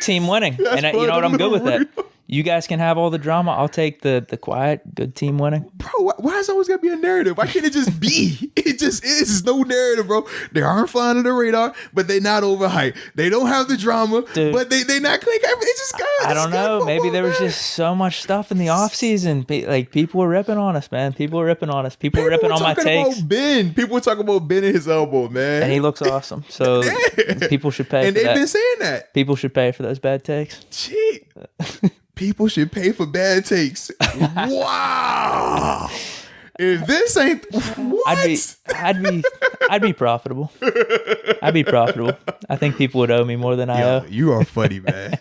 team winning. And you know what? I'm good with that. You guys can have all the drama. I'll take the quiet, good team winning. Bro, why is it always got to be a narrative? Why can't it just be? It just is. There's no narrative, bro. They aren't flying under the radar, but they're not overhyped. They don't have the drama, dude, but they not click. It's just good. I don't know. Football, maybe there was just so much stuff in the offseason. Like, people were ripping on us, man. People were ripping on us. People were ripping on my takes. People were talking about Ben and his elbow, man. And he looks awesome. So people should pay for that. And they've been saying that. People should pay for those bad takes. Gee. People should pay for bad takes. Wow. If this ain't what? I'd be profitable. I'd be profitable. I think people would owe me more than I owe. You are funny, man.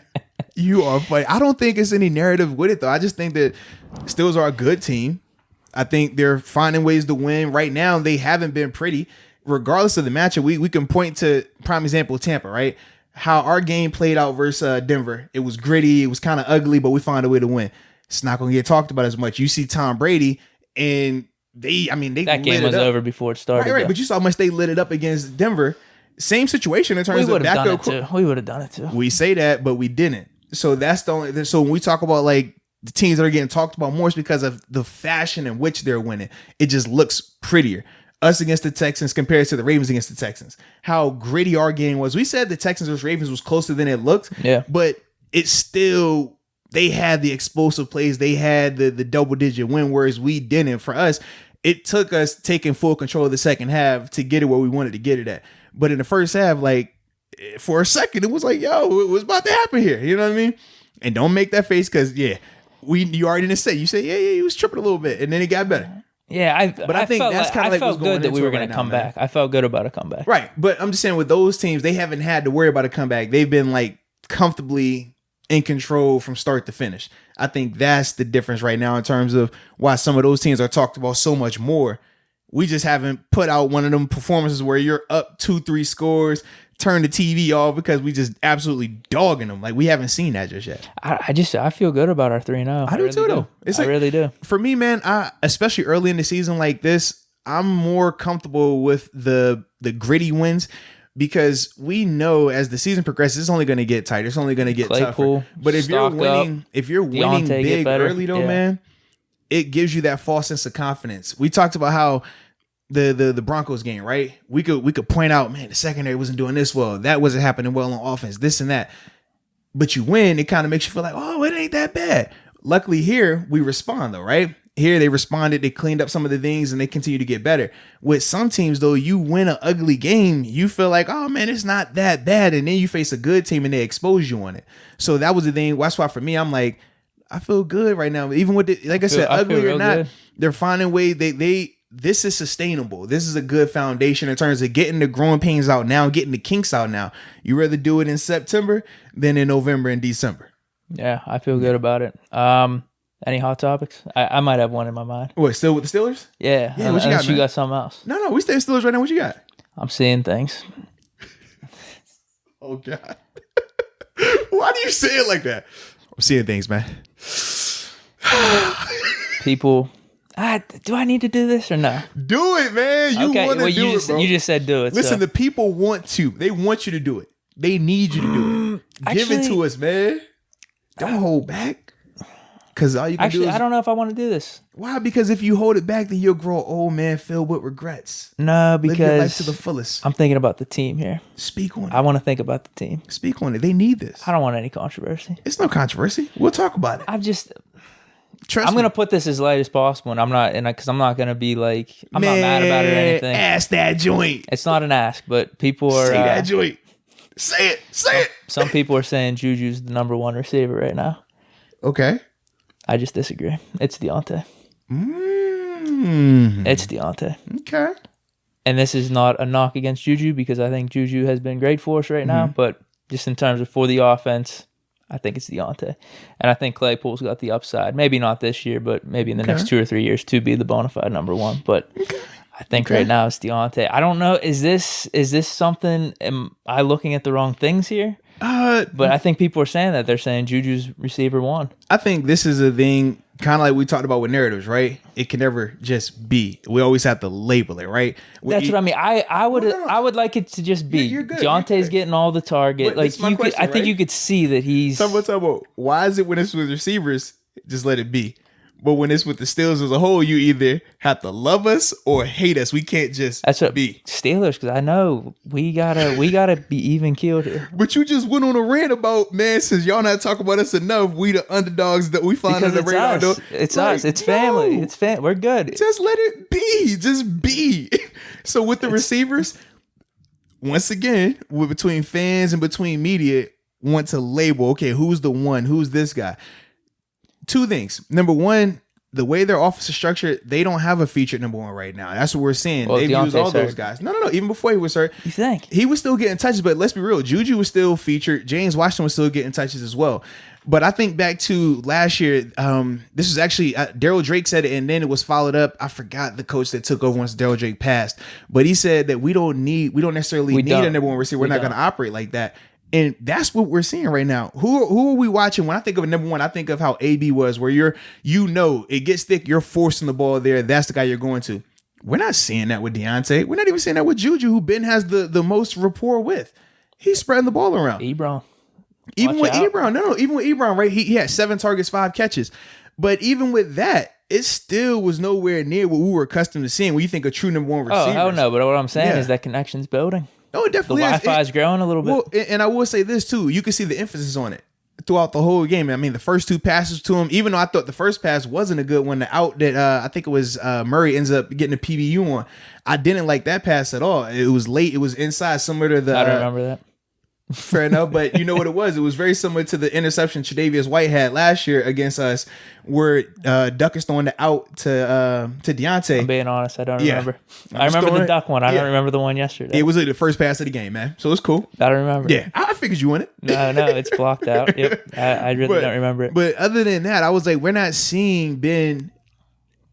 You are funny. I don't think it's any narrative with it though. I just think that Steelers are a good team. I think they're finding ways to win. Right now, they haven't been pretty. Regardless of the matchup, we can point to prime example Tampa, right? How our game played out versus Denver. It was gritty. It was kind of ugly, but we found a way to win. It's not going to get talked about as much. You see Tom Brady, and that game was over before it started. Right. But you saw how much they lit it up against Denver. Same situation in terms of backup. We would have done it too. We say that, but we didn't. So that's the only. So when we talk about like the teams that are getting talked about more, it's because of the fashion in which they're winning. It just looks prettier. Us against the Texans compared to the Ravens against the Texans. How gritty our game was. We said the Texans versus Ravens was closer than it looked. Yeah. But it's still, they had the explosive plays. They had the double-digit win, whereas we didn't. For us, it took us taking full control of the second half to get it where we wanted to get it at. But in the first half, like, for a second, it was like, yo, it was about to happen here. You know what I mean? And don't make that face because, you already didn't say. You said, he was tripping a little bit, and then it got better. Yeah, I think that's kind of like what's going on. I felt good that we were going to come back. I felt good about a comeback. Right, but I'm just saying with those teams, they haven't had to worry about a comeback. They've been like comfortably in control from start to finish. I think that's the difference right now in terms of why some of those teams are talked about so much more. We just haven't put out one of them performances where you're up 2-3 scores, turn the TV off because we just absolutely dogging them. Like, we haven't seen that just yet. I feel good about our 3-0. I do too, though. I really do. For me, man, especially early in the season like this, I'm more comfortable with the gritty wins because we know as the season progresses, it's only going to get tighter. It's only going to get tougher. But if you're winning big early, though, man, it gives you that false sense of confidence. We talked about how the Broncos game, right? We could point out, man, the secondary wasn't doing this well. That wasn't happening well on offense, this and that. but you win, it kind of makes you feel like, oh, it ain't that bad. Luckily here, we respond though, right? Here they responded, they cleaned up some of the things and they continue to get better. With some teams though, you win an ugly game, you feel like, oh man, it's not that bad. And then you face a good team and they expose you on it. So that was the thing. That's why for me, I'm like, I feel good right now. Even with it, like I said, ugly or not, they're finding ways. This is sustainable. This is a good foundation in terms of getting the growing pains out now, getting the kinks out now. You rather do it in September than in November and December. Yeah, I feel good about it. Any hot topics? I might have one in my mind. What, still with the Steelers? Yeah. Yeah, what you got, man? You got something else? No, we stay Steelers right now. What you got? I'm seeing things. Oh, God. Why do you say it like that? I'm seeing things, man. People, do I need to do this or no? Do it, man. You want to do it, bro. You just said do it. Listen, the people want to. They want you to do it. They need you to do it. Give it to us, man. Don't hold back. Because all you can do is... I don't know if I want to do this. Why? Because if you hold it back, then you'll grow old, man, filled with regrets. No, because... Live your life to the fullest. I'm thinking about the team here. Speak on it. I want to think about the team. Speak on it. They need this. I don't want any controversy. It's no controversy. We'll talk about it. I'm going to put this as light as possible, and I'm not going to be like, I'm not mad about it or anything. Ask that joint. It's not an ask, but people are... Say that joint. Say it. Say it. Some people are saying Juju's the number one receiver right now. Okay. I just disagree. It's Deontay. It's Deontay. Okay. And this is not a knock against Juju because I think Juju has been great for us right now, but just in terms of for the offense, I think it's Deontay. And I think Claypool's got the upside. Maybe not this year, but maybe in the next 2 or 3 years to be the bona fide number one. But I think right now it's Deontay. I don't know. Is this something? Am I looking at the wrong things here? But I think people are saying that. They're saying Juju's receiver one. I think this is a thing, kind of like we talked about with narratives, right? It can never just be. We always have to label it, right? That's what I mean. I would like it to just be. You're good. Deontay's getting all the target. But I think you could see that he's. Talk about why is it when it's with receivers, just let it be. But when it's with the Steelers as a whole, you either have to love us or hate us. We can't just be Steelers, because I know we gotta be even keeled here. But you just went on a rant about, man, since y'all not talking about us enough, we the underdogs that we find on the radar. It's us. It's family. It's We're good. Just let it be. Just be. So with the receivers, once again, between fans and between media, want to label, okay, who's the one? Who's this guy? Two things. Number one, the way their offense is structured, they don't have a featured number one right now. That's what we're seeing. They've used all those guys. No. Even before he was hurt. You think? He was still getting touches, but let's be real. Juju was still featured. James Washington was still getting touches as well. But I think back to last year, this was actually, Daryl Drake said it, and then it was followed up. I forgot the coach that took over once Daryl Drake passed. But he said that we don't necessarily need a number one receiver. We're not going to operate like that. And that's what we're seeing right now. Who are we watching? When I think of a number one, I think of how AB was, where it gets thick, you're forcing the ball there. That's the guy you're going to. We're not seeing that with Deontay. We're not even seeing that with Juju, who Ben has the most rapport with. He's spreading the ball around. Ebron. Even with Ebron, right? He had 7 targets, 5 catches. But even with that, it still was nowhere near what we were accustomed to seeing when you think of true number one receivers. Oh, hell no. But what I'm saying is that connection's building. No, it definitely is. The Wi-Fi is growing a little bit. Well, and I will say this too. You can see the emphasis on it throughout the whole game. I mean, the first 2 passes to him, even though I thought the first pass wasn't a good one, the out that I think it was Murray ends up getting a PBU on. I didn't like that pass at all. It was late. It was inside, similar to the... I don't remember that. Fair enough, but you know what it was? It was very similar to the interception Tre'Davious White had last year against us, where Duck is throwing the out to Deontay. I'm being honest, I don't remember. I remember the Duck one. I don't remember the one yesterday. It was like the first pass of the game, man. So it's cool. I don't remember. Yeah, I figured you won it. No, it's blocked out. Yep, I really don't remember it. But other than that, I was like, we're not seeing Ben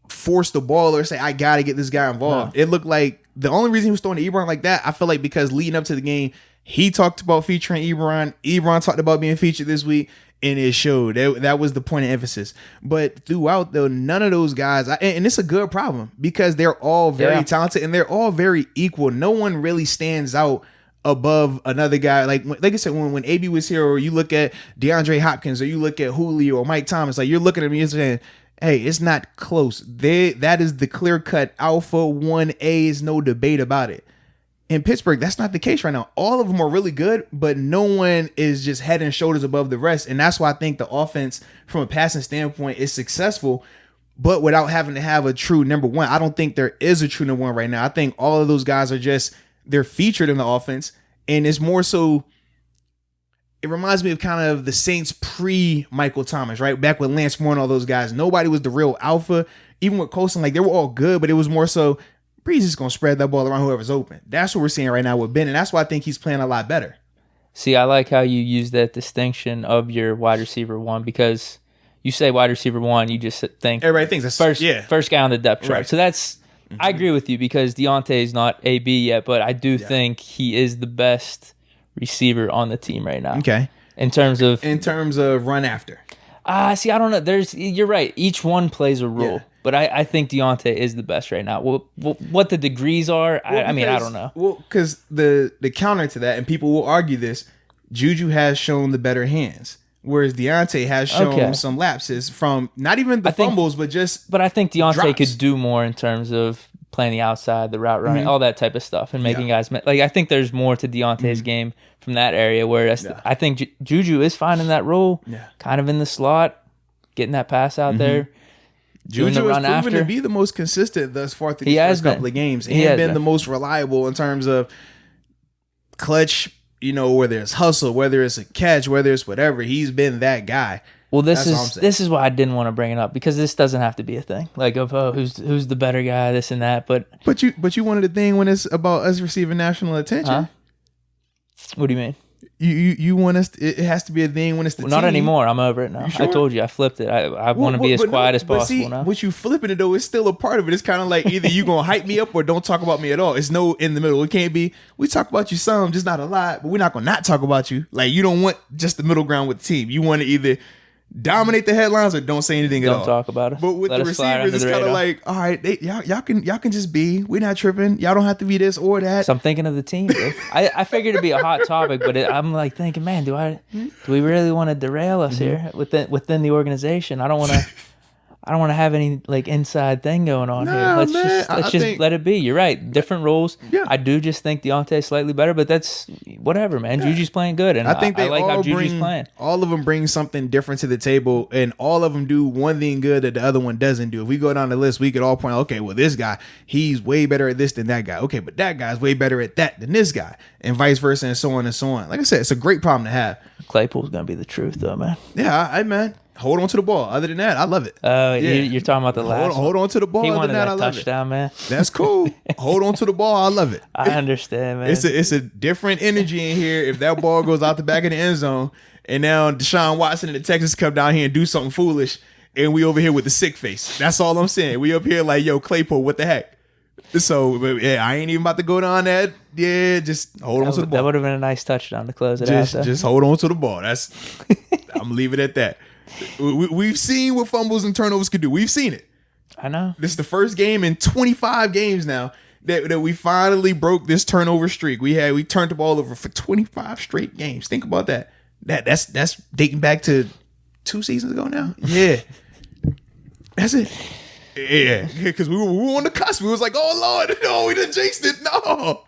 force the ball or say, I got to get this guy involved. No. It looked like the only reason he was throwing to Ebron like that, I feel like because leading up to the game, he talked about featuring Ebron. Ebron talked about being featured this week, and it showed. That was the point of emphasis. But throughout, though, none of those guys, and it's a good problem because they're all very talented and they're all very equal. No one really stands out above another guy. Like I said, when AB was here, or you look at DeAndre Hopkins, or you look at Julio or Mike Thomas, like you're looking at me and saying, hey, it's not close. That is the clear-cut alpha 1A. Is no debate about it. In Pittsburgh, that's not the case right now. All of them are really good, but no one is just head and shoulders above the rest. And that's why I think the offense, from a passing standpoint, is successful, but without having to have a true number one. I don't think there is a true number one right now. I think all of those guys are just, they're featured in the offense. And it's more so, it reminds me of kind of the Saints pre-Michael Thomas, right? Back with Lance Moore and all those guys. Nobody was the real alpha. Even with Colson, like, they were all good, but it was more so, Breeze is going to spread that ball around whoever's open. That's what we're seeing right now with Ben, and that's why I think he's playing a lot better. See, I like how you use that distinction of your wide receiver one, because you say wide receiver one, you just think everybody thinks that's first guy on the depth chart. Right. So that's I agree with you, because Deontay is not AB yet, but I do think he is the best receiver on the team right now. Okay. In terms of run after. See, I don't know. You're right. Each one plays a role. Yeah. But I think Deontay is the best right now. Well, what the degrees are, I mean, I don't know. Well, because the counter to that, and people will argue this, Juju has shown the better hands, whereas Deontay has shown some lapses from not even the fumbles, but just But I think Deontay drops. could do more in terms of playing the outside, the route running, all that type of stuff, and making guys like. I think there's more to Deontay's game from that area. Whereas I think Juju is finding that role, kind of in the slot, getting that pass out there. Juju has proven to be the most consistent thus far through these first couple of games, and been the most reliable in terms of clutch. You know, whether it's hustle, whether it's a catch, whether it's whatever, he's been that guy. Well, this is why I didn't want to bring it up, because this doesn't have to be a thing. Like, who's the better guy, this and that. But you wanted a thing when it's about us receiving national attention. Huh? What do you mean? You want us? It has to be a thing when it's the team. Not anymore. I'm over it now. Sure? I told you, I flipped it. I want to be as quiet as possible now. What you flipping it though is still a part of it. It's kind of like either you gonna hype me up or don't talk about me at all. It's no in the middle. It can't be. We talk about you some, just not a lot. But we're not gonna not talk about you. Like, you don't want just the middle ground with the team. You want to either dominate the headlines or don't say anything at all. Don't talk about it. But with the receivers, it's kind of like, all right, y'all can just be. We're not tripping. Y'all don't have to be this or that. So I'm thinking of the team. I figured it'd be a hot topic, but I'm like thinking, man, do we really want to derail us here within the organization? I don't want to have any like inside thing going on here. Let's just let it be. You're right. Different roles. Yeah. I do just think Deontay's slightly better, but that's whatever, man. Yeah. Juju's playing good, and I think I like how Juju's playing. All of them bring something different to the table, and all of them do one thing good that the other one doesn't do. If we go down the list, we could all point out, okay, well, this guy, he's way better at this than that guy. Okay, but that guy's way better at that than this guy, and vice versa, and so on and so on. Like I said, it's a great problem to have. Claypool's gonna be the truth, though, man. Yeah, man. Hold on to the ball. Other than that, I love it. You're talking about the last Hold on to the ball. He Other wanted than that, that I love touchdown, it. man. That's cool. Hold on to the ball. I love it. I understand, man. It's a different energy in here if that ball goes out the back of the end zone, and now Deshaun Watson and the Texans come down here and do something foolish, and we over here with the sick face. That's all I'm saying. We up here like, yo, Claypool, what the heck? So, yeah, I ain't even about to go down that. Yeah, just hold on to the ball. That would have been a nice touchdown to close it out. Just hold on to the ball. I'm gonna leave it at that. We've seen what fumbles and turnovers could do. We've seen it. I know. This is the first game in 25 games now that we finally broke this turnover streak. We turned the ball over for 25 straight games. Think about that. That's dating back to 2 seasons ago now. Yeah, that's it. Yeah, because we were on the cusp. We was like, oh Lord, no, we done jinxed it. No.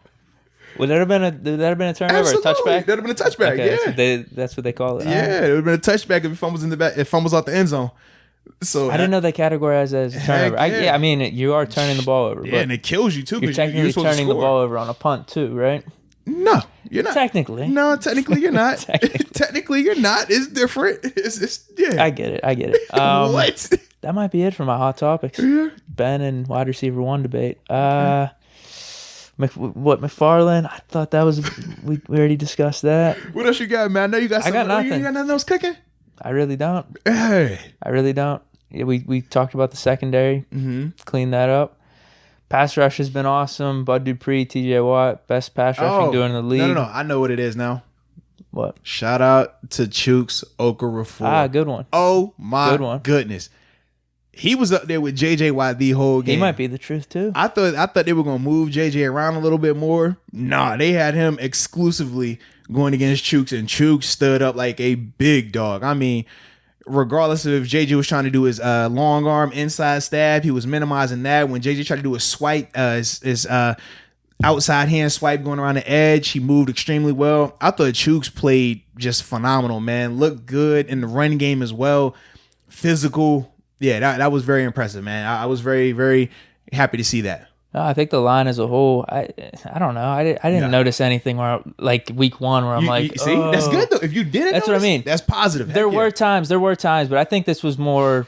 Would that have been a turnover, Absolutely. a touchback? That'd have been a touchback. Okay, yeah, that's what they call it. Yeah, it would have been a touchback if it fumbles in the back. It fumbles out the end zone. So I didn't know they categorized it as a turnover. I mean, you are turning the ball over. Yeah, and it kills you too. You're technically turning the ball over on a punt too, right? No, you're not. Technically. No, technically you're not. Technically you're not. It's different. It's yeah. I get it. What? That might be it for my hot topics. Yeah. Ben and wide receiver one debate. McFarland? I thought that was we already discussed that. What else you got, man? I know you got something. I got nothing. You got nothing else cooking? I really don't. Hey. I really don't. Yeah, we talked about the secondary. Mm-hmm. Clean that up. Pass rush has been awesome. Bud Dupree, TJ Watt, best pass rushing doing in the league. No. I know what it is now. What? Shout out to Chooks Okorafor. Good one. Oh my goodness. He was up there with JJ Watt the whole game. He might be the truth too. I thought they were gonna move JJ around a little bit more. Nah, they had him exclusively going against Chooks, and Chooks stood up like a big dog. I mean, regardless of if JJ was trying to do his long arm inside stab, he was minimizing that. When JJ tried to do a swipe, his outside hand swipe going around the edge. He moved extremely well. I thought Chooks played just phenomenal, man. Looked good in the run game as well. Physical. Yeah, that was very impressive, man. I was very, very happy to see that. No, I think the line as a whole, I don't know. I didn't notice anything where like week one where I'm see, that's good though. If you didn't, that's what I mean. That's positive. There were times, but I think this was more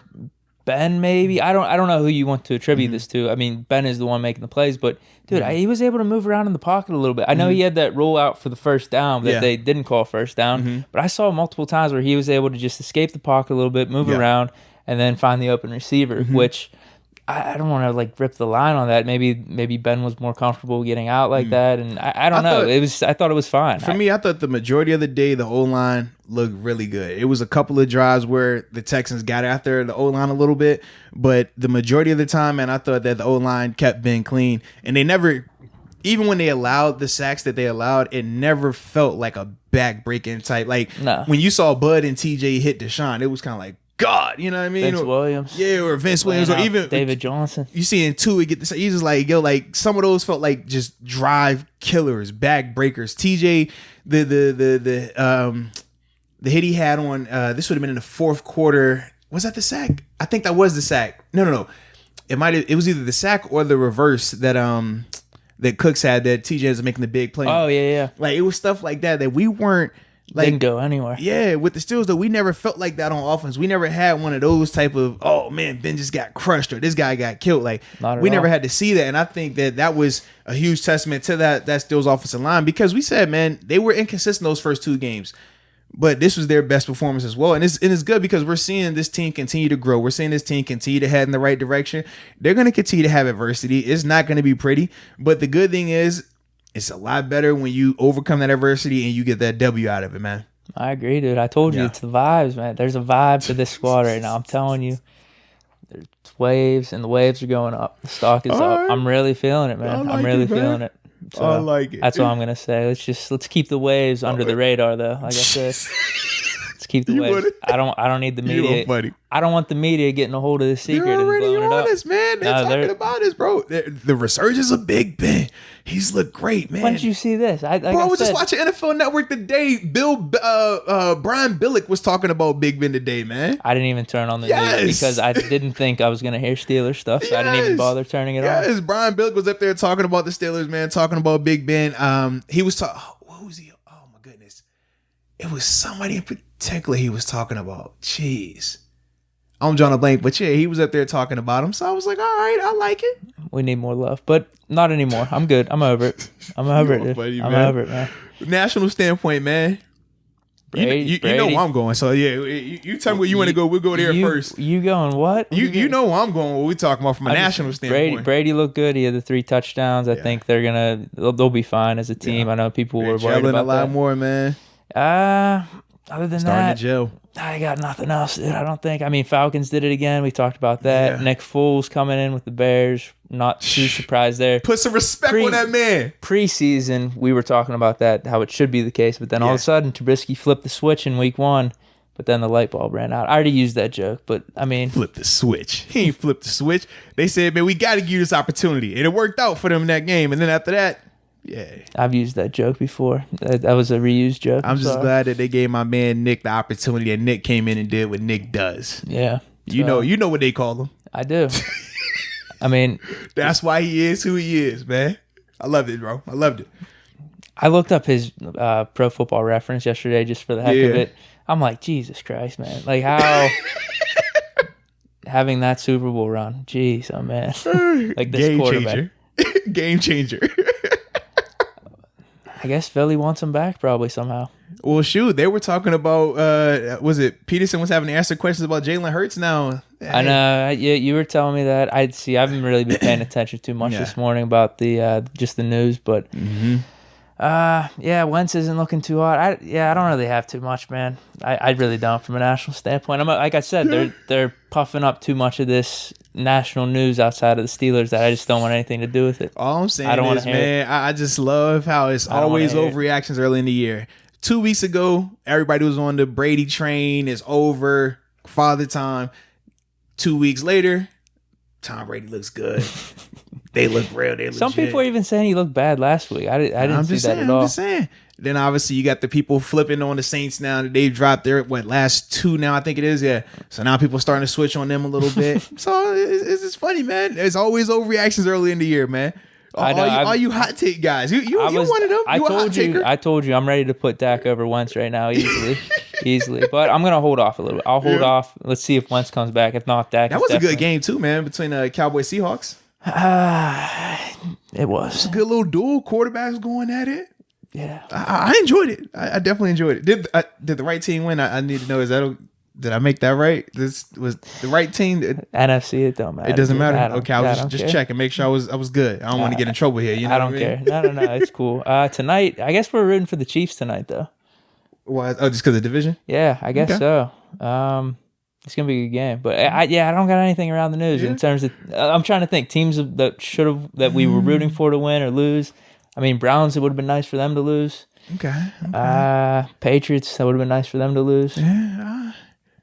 Ben. Maybe I don't know who you want to attribute this to. I mean, Ben is the one making the plays, but dude, he was able to move around in the pocket a little bit. I know he had that roll out for the first down that they didn't call first down, but I saw multiple times where he was able to just escape the pocket a little bit, move around, and then find the open receiver, which. I don't want to like rip the line on that. Maybe Ben was more comfortable getting out like that, and I don't know. I thought it was fine. For me, I thought the majority of the day the O-line looked really good. It was a couple of drives where the Texans got after the O-line a little bit, but the majority of the time, man, I thought that the O-line kept being clean, and they never, even when they allowed the sacks that they allowed, it never felt like a back-breaking type. Like when you saw Bud and TJ hit Deshaun, it was kind of like, God, you know what I mean? Vince Williams. Yeah, or Vince Williams, or even David Johnson. You see in two, get this. He's just like, yo, like some of those felt like just drive killers, back breakers. TJ, the hit he had on this would have been in the fourth quarter. Was that the sack? I think that was the sack. No. It was either the sack or the reverse that Cooks had that TJ was making the big play. Oh yeah. Like it was stuff like that we weren't. Like, didn't go anywhere. Yeah, with the Steelers though, we never felt like that on offense. We never had one of those type of, oh man, Ben just got crushed or this guy got killed. Like we never had to see that, and I think that was a huge testament to that Steelers offensive line because we said, man, they were inconsistent those first two games, but this was their best performance as well, and it's good because we're seeing this team continue to grow. We're seeing this team continue to head in the right direction. They're going to continue to have adversity. It's not going to be pretty, but the good thing is, it's a lot better when you overcome that adversity and you get that W out of it, man. I agree, dude. I told you it's the vibes, man. There's a vibe to this squad right now. I'm telling you. There's waves, and the waves are going up. The stock is up. I'm really feeling it, man. I'm really feeling it. So I like it. That's all I'm gonna say. Let's keep the waves under the radar, though. Like I said, let's keep the waves. I don't need the media. I don't want the media getting a hold of this secret and blowing it up. This, man. They're talking about this, bro. The resurgence of Big Ben. He's looked great, man. When did you see this? I was just watching NFL Network today. Brian Billick was talking about Big Ben today, man. I didn't even turn on the news because I didn't think I was going to hear Steelers stuff, so I didn't even bother turning it on. Yes, Brian Billick was up there talking about the Steelers, man, talking about Big Ben. He was talking. What was he? Oh my goodness, it was somebody in particular he was talking about. Jeez. I'm drawing a blank, but yeah, he was up there talking about him. So I was like, all right, I like it. We need more love, but not anymore. I'm good. I'm over it. I'm over it, dude. I'm over it, man. National standpoint, man. Brady. You know where I'm going. So yeah, you tell me where you want to go. We'll go there first. You going what? You know where I'm going. What we talking about from a national standpoint. Brady looked good. He had the 3 touchdowns. I think they'll be fine as a team. I know people were worried about a lot more, man. Other than starting to gel. I got nothing else, dude. I don't think. I mean, Falcons did it again. We talked about that. Yeah. Nick Foles coming in with the Bears. Not too surprised there. Put some respect on that man. Preseason, we were talking about that, how it should be the case. But then all of a sudden, Trubisky flipped the switch in week 1. But then the light bulb ran out. I already used that joke, but I mean. Flip the switch. He ain't flipped the switch. They said, man, we got to give you this opportunity. And it worked out for them in that game. And then after that, yeah. I've used that joke before. That was a reused joke. I'm just glad that they gave my man Nick the opportunity, and Nick came in and did what Nick does. Yeah. You know what they call him. I do. I mean, that's why he is who he is, man. I loved it, bro. I loved it. I looked up his Pro Football Reference yesterday just for the heck of it. I'm like, Jesus Christ, man. Like how having that Super Bowl run. Jeez, oh man. Like this Game quarterback. Changer. Game changer. I guess Philly wants him back probably somehow. Well, shoot, they were talking about, was it Peterson was having to answer questions about Jalen Hurts now? I know. You were telling me that. I haven't really been paying attention too much this morning about the just the news, but Wentz isn't looking too hot. I don't really have too much, man. I really don't from a national standpoint. Like I said, they're puffing up too much of this national news outside of the Steelers that I just don't want anything to do with it. All I'm saying is, man, I just love how it's always overreactions early in the year. 2 weeks ago, everybody was on the Brady train. It's over. Father time. 2 weeks later, Tom Brady looks good. They look real. They legit. Some people are even saying he looked bad last week. I didn't see that at all. I'm just saying. Then obviously you got the people flipping on the Saints now. They've dropped their last 2 now, I think it is. Yeah. So now people starting to switch on them a little bit. So it's funny, man. There's always overreactions early in the year, man. All you hot take guys. You one of them. I told you I'm ready to put Dak over Wentz right now easily. But I'm gonna hold off a little bit. I'll hold off. Let's see if Wentz comes back. If not, Dak. That was a good game too, man, between Cowboys Seahawks. It was a good little duel. Quarterbacks going at it. Yeah, I enjoyed it. I definitely enjoyed it. Did the right team win? I need to know. Did I make that right? This was the right team. NFC, it don't matter. It doesn't matter. Okay, I was just checking, make sure I was good. I don't want to get in trouble here. You know, I don't care. No, it's cool. Tonight, I guess we're rooting for the Chiefs tonight, though. Why? Oh, just because of the division? Yeah, I guess so. It's gonna be a good game, but I don't got anything around the news in terms of. I'm trying to think teams that we were rooting for to win or lose. I mean, Browns, it would have been nice for them to lose. Okay. Patriots, that would have been nice for them to lose. Yeah,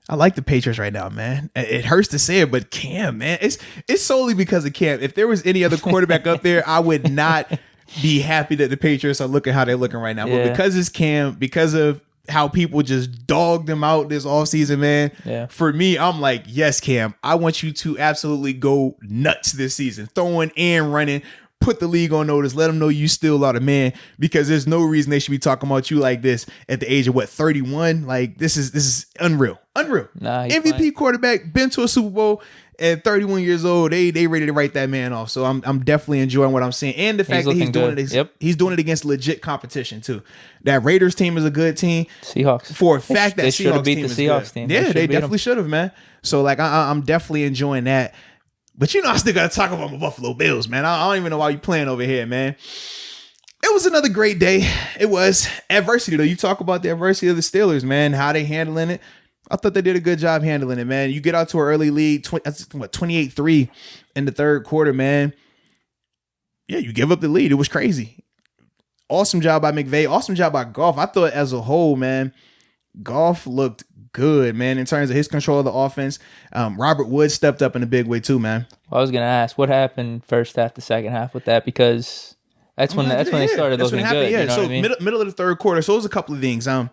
I like the Patriots right now, man. It hurts to say it, but Cam, man, it's solely because of Cam. If there was any other quarterback up there, I would not be happy that the Patriots are looking how they're looking right now. Yeah. But because it's Cam, because of how people just dogged them out this offseason, man. Yeah. For me, I'm like, yes, Cam, I want you to absolutely go nuts this season, throwing and running. Put the league on notice. Let them know you still are the man, because there's no reason they should be talking about you like this at the age of 31. Like this is unreal. Nah, MVP fine. quarterback, been to a Super Bowl at 31 years old. They ready to write that man off. So I'm definitely enjoying what I'm seeing, and the fact that he's doing it. He's doing it against legit competition too. That Raiders team is a good team. Seahawks, for a fact, that they should have beat the Seahawks team. Yeah, they definitely should have, man. So like I'm definitely enjoying that. But I still got to talk about my Buffalo Bills, man. I don't even know why you playing over here, man. It was another great day. It was adversity, though. You talk about the adversity of the Steelers, man, how they handling it. I thought they did a good job handling it, man. You get out to an early lead, 28-3 in the third quarter, man. Yeah, you give up the lead. It was crazy. Awesome job by McVay. Awesome job by Goff. I thought as a whole, man, Goff looked good, man, in terms of his control of the offense. Robert Woods stepped up in a big way too, man. Well, I was gonna ask what happened first half to second half with that, because that's when they started looking good. Yeah, you know so what I mean? middle of the third quarter. So it was a couple of things. I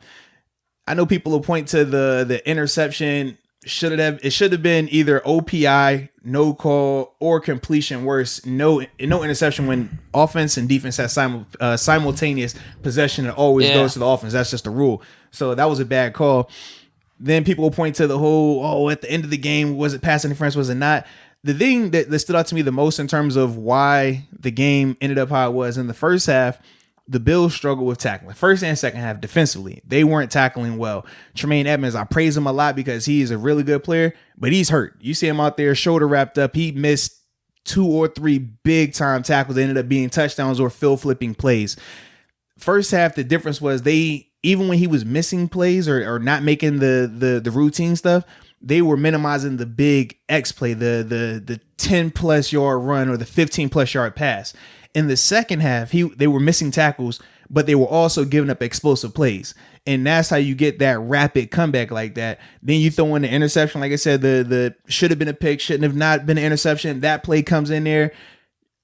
know people will point to the interception. It should have been either OPI, no call, or completion. Worse, no interception when offense and defense has simultaneous possession. It always goes to the offense. That's just the rule. So that was a bad call. Then people will point to the whole, at the end of the game, was it pass interference, was it not? The thing that stood out to me the most in terms of why the game ended up how it was, in the first half, the Bills struggled with tackling. First and second half, defensively, they weren't tackling well. Tremaine Edmonds, I praise him a lot because he is a really good player, but he's hurt. You see him out there, shoulder wrapped up. He missed 2 or 3 big-time tackles. They ended up being touchdowns or field-flipping plays. First half, the difference was even when he was missing plays or not making the routine stuff, they were minimizing the big X play, the 10+ yard run or the 15+ yard pass. In the second half, they were missing tackles, but they were also giving up explosive plays. And that's how you get that rapid comeback like that. Then you throw in the interception. Like I said, the should have been a pick, shouldn't have not been an interception. That play comes in there,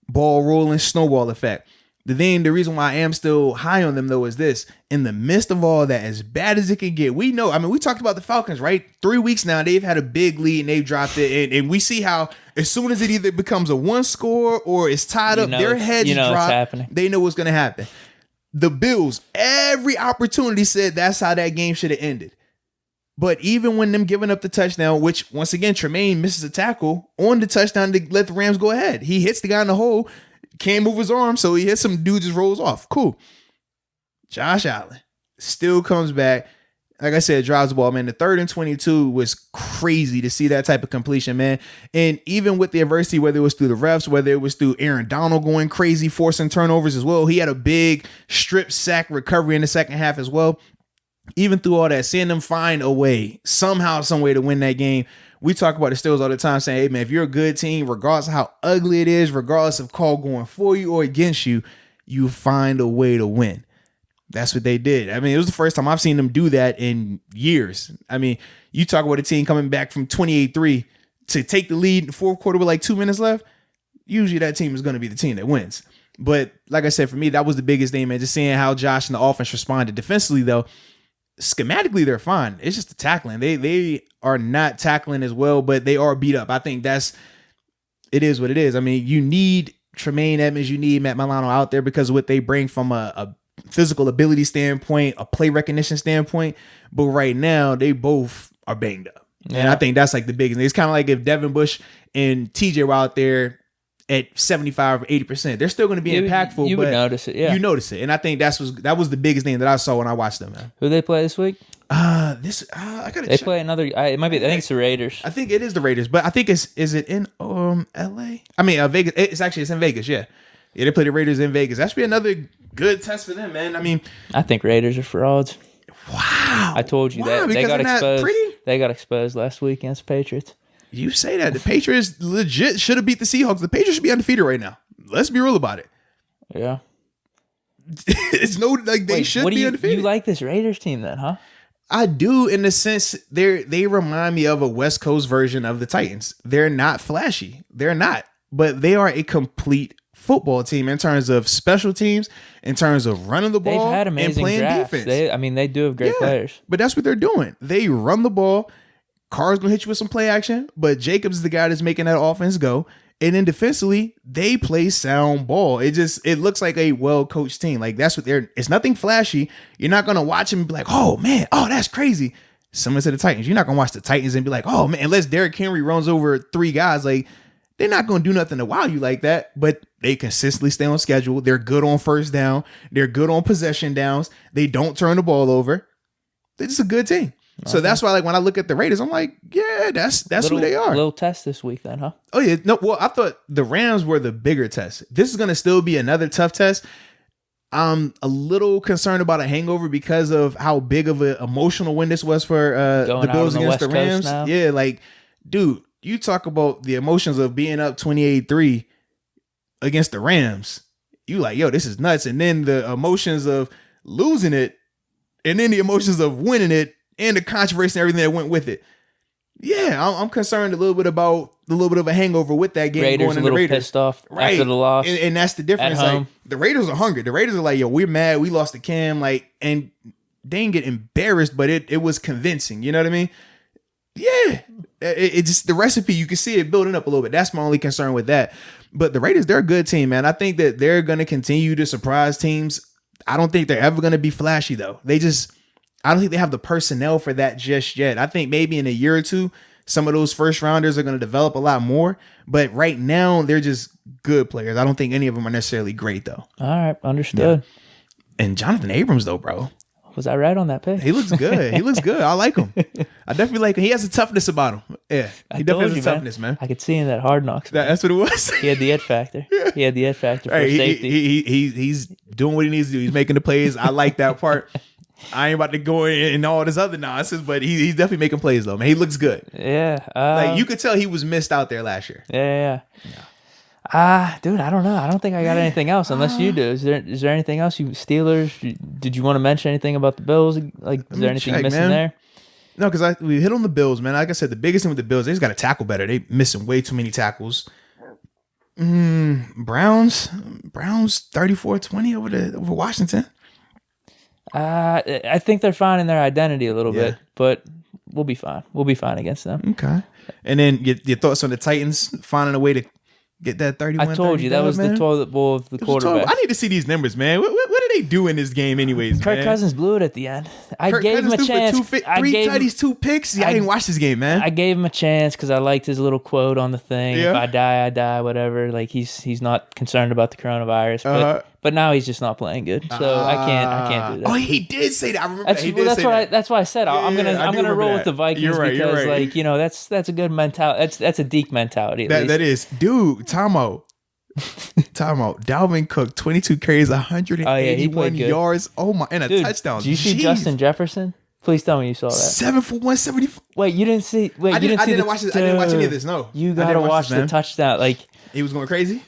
ball rolling, snowball effect. The reason why I am still high on them, though, is this. In the midst of all that, as bad as it can get, we talked about the Falcons, right? 3 weeks now, they've had a big lead and they've dropped it. And we see how as soon as it either becomes a 1 score or it's tied up, their heads drop. They know what's going to happen. The Bills, every opportunity said that's how that game should have ended. But even when them giving up the touchdown, which, once again, Tremaine misses a tackle on the touchdown to let the Rams go ahead. He hits the guy in the hole. Can't move his arm, so he hits some dude, just rolls off. Cool. Josh Allen still comes back. Like I said, drives the ball, man. The 3rd and 22 was crazy to see that type of completion, man. And even with the adversity, whether it was through the refs, whether it was through Aaron Donald going crazy, forcing turnovers as well. He had a big strip sack recovery in the second half as well. Even through all that, seeing them find a way, somehow, some way to win that game. We talk about the Steelers all the time saying, hey, man, if you're a good team, regardless of how ugly it is, regardless of call going for you or against you, you find a way to win. That's what they did. I mean, it was the first time I've seen them do that in years. I mean, you talk about a team coming back from 28-3 to take the lead in the fourth quarter with like 2 minutes left. usually that team is going to be the team that wins. But like I said, for me, that was the biggest thing, man. Just seeing how Josh and the offense responded defensively, though. Schematically, they're fine. It's just the tackling. They are not tackling as well, but they are beat up. I think it is what it is. I mean, you need Tremaine Edmonds, you need Matt Milano out there because of what they bring from a physical ability standpoint, a play recognition standpoint. But right now, they both are banged up. Yeah. And I think that's like the biggest thing. It's kind of like if Devin Bush and TJ were out there at 75 or 80%, they're still going to be impactful. You would notice it, yeah. You notice it. And I think that was the biggest thing that I saw when I watched them, man. Who they play this week? I gotta check. Play another. It might be. I think it's the Raiders. I think it is the Raiders, but I think is it in LA? I mean Vegas. It's in Vegas. Yeah, they play the Raiders in Vegas. That should be another good test for them, man. I mean, I think Raiders are frauds. Wow, I told you that they got exposed. They got exposed last week against the Patriots. You say that the Patriots legit should have beat the Seahawks. The Patriots should be undefeated right now. Let's be real about it. Yeah, it's no like they should be undefeated. You like this Raiders team then, huh? I do, in the sense they remind me of a West Coast version of the Titans. They're not flashy. They're not. But they are a complete football team in terms of special teams, in terms of running the ball, they've had amazing and playing drafts. defense. They do have great players. But that's what they're doing. They run the ball. Carr's going to hit you with some play action, but Jacobs is the guy that's making that offense go. And then defensively, they play sound ball. It looks like a well-coached team. Like that's what it's nothing flashy. You're not going to watch them and be like, oh man, oh, that's crazy. Similar to the Titans. You're not going to watch the Titans and be like, oh man, unless Derrick Henry runs over 3 guys, like they're not going to do nothing to wow you like that, but they consistently stay on schedule. They're good on first down. They're good on possession downs. They don't turn the ball over. They're just a good team. So that's why, like, when I look at the Raiders, I'm like, yeah, that's who they are. Little test this week, then, huh? Oh yeah, no. Well, I thought the Rams were the bigger test. This is gonna still be another tough test. I'm a little concerned about a hangover because of how big of an emotional win this was for the Bills against the Rams. Yeah, like, dude, you talk about the emotions of being up 28-3 against the Rams. You like, yo, this is nuts, and then the emotions of losing it, and then the emotions of winning it. And the controversy and everything that went with it. Yeah, I'm concerned a little bit about a little bit of a hangover with that game going in the Raiders. Pissed off after the loss. And that's the difference. Like, the Raiders are hungry. The Raiders are like, yo, we're mad. We lost to Cam. Like, and they didn't get embarrassed, but it was convincing. You know what I mean? Yeah. It just, the recipe, you can see it building up a little bit. That's my only concern with that. But the Raiders, they're a good team, man. I think that they're going to continue to surprise teams. I don't think they're ever going to be flashy, though. I don't think they have the personnel for that just yet. I think maybe in a year or two, some of those first rounders are going to develop a lot more. But right now, they're just good players. I don't think any of them are necessarily great, though. All right. Understood. Yeah. And Jonathan Abrams, though, bro. Was I right on that pick? He looks good. He looks good. I like him. I definitely like him. He has a toughness about him. Yeah. He definitely has a toughness, man. I could see in that Hard Knocks. That's what it was. He had the ed factor. He had the ed factor for safety. He's doing what he needs to do. He's making the plays. I like that part. I ain't about to go in all this other nonsense, but he's definitely making plays though, man. He looks good. Yeah. Like you could tell he was missed out there last year. Yeah. Dude, I don't know. I don't think I got anything else unless you do. Is there anything else? You Steelers? Did you want to mention anything about the Bills? Like, is there anything missing there? No, because we hit on the Bills, man. Like I said, the biggest thing with the Bills, they just got to tackle better. They missing way too many tackles. Browns 34-20 over Washington. I think they're finding their identity a little bit, but we'll be fine. We'll be fine against them. Okay. And then your thoughts on the Titans finding a way to get that 31. I told you that was the toilet bowl of the quarterback. I need to see these numbers, man. What do they do in this game, anyways? Kirk Cousins blew it at the end. I gave him a chance. Three tutties, 2 picks. I didn't watch this game, man. I gave him a chance because I liked his little quote on the thing. Yeah. If I die, I die. Whatever. Like he's not concerned about the coronavirus, but now he's just not playing good. So I can't do that. Oh, he did say that. I remember that's why I said I'm gonna roll with the Vikings because like that's a good mentality. That's a Deke mentality. That is, dude. Time out. Dalvin Cook, 22 carries, 181 yards. Oh my, and a touchdown. Did you see Justin Jefferson? Please tell me you saw that. 7 for 174. Wait, you didn't see? I didn't watch any of this. No, you gotta watch the touchdown. Like he was going crazy.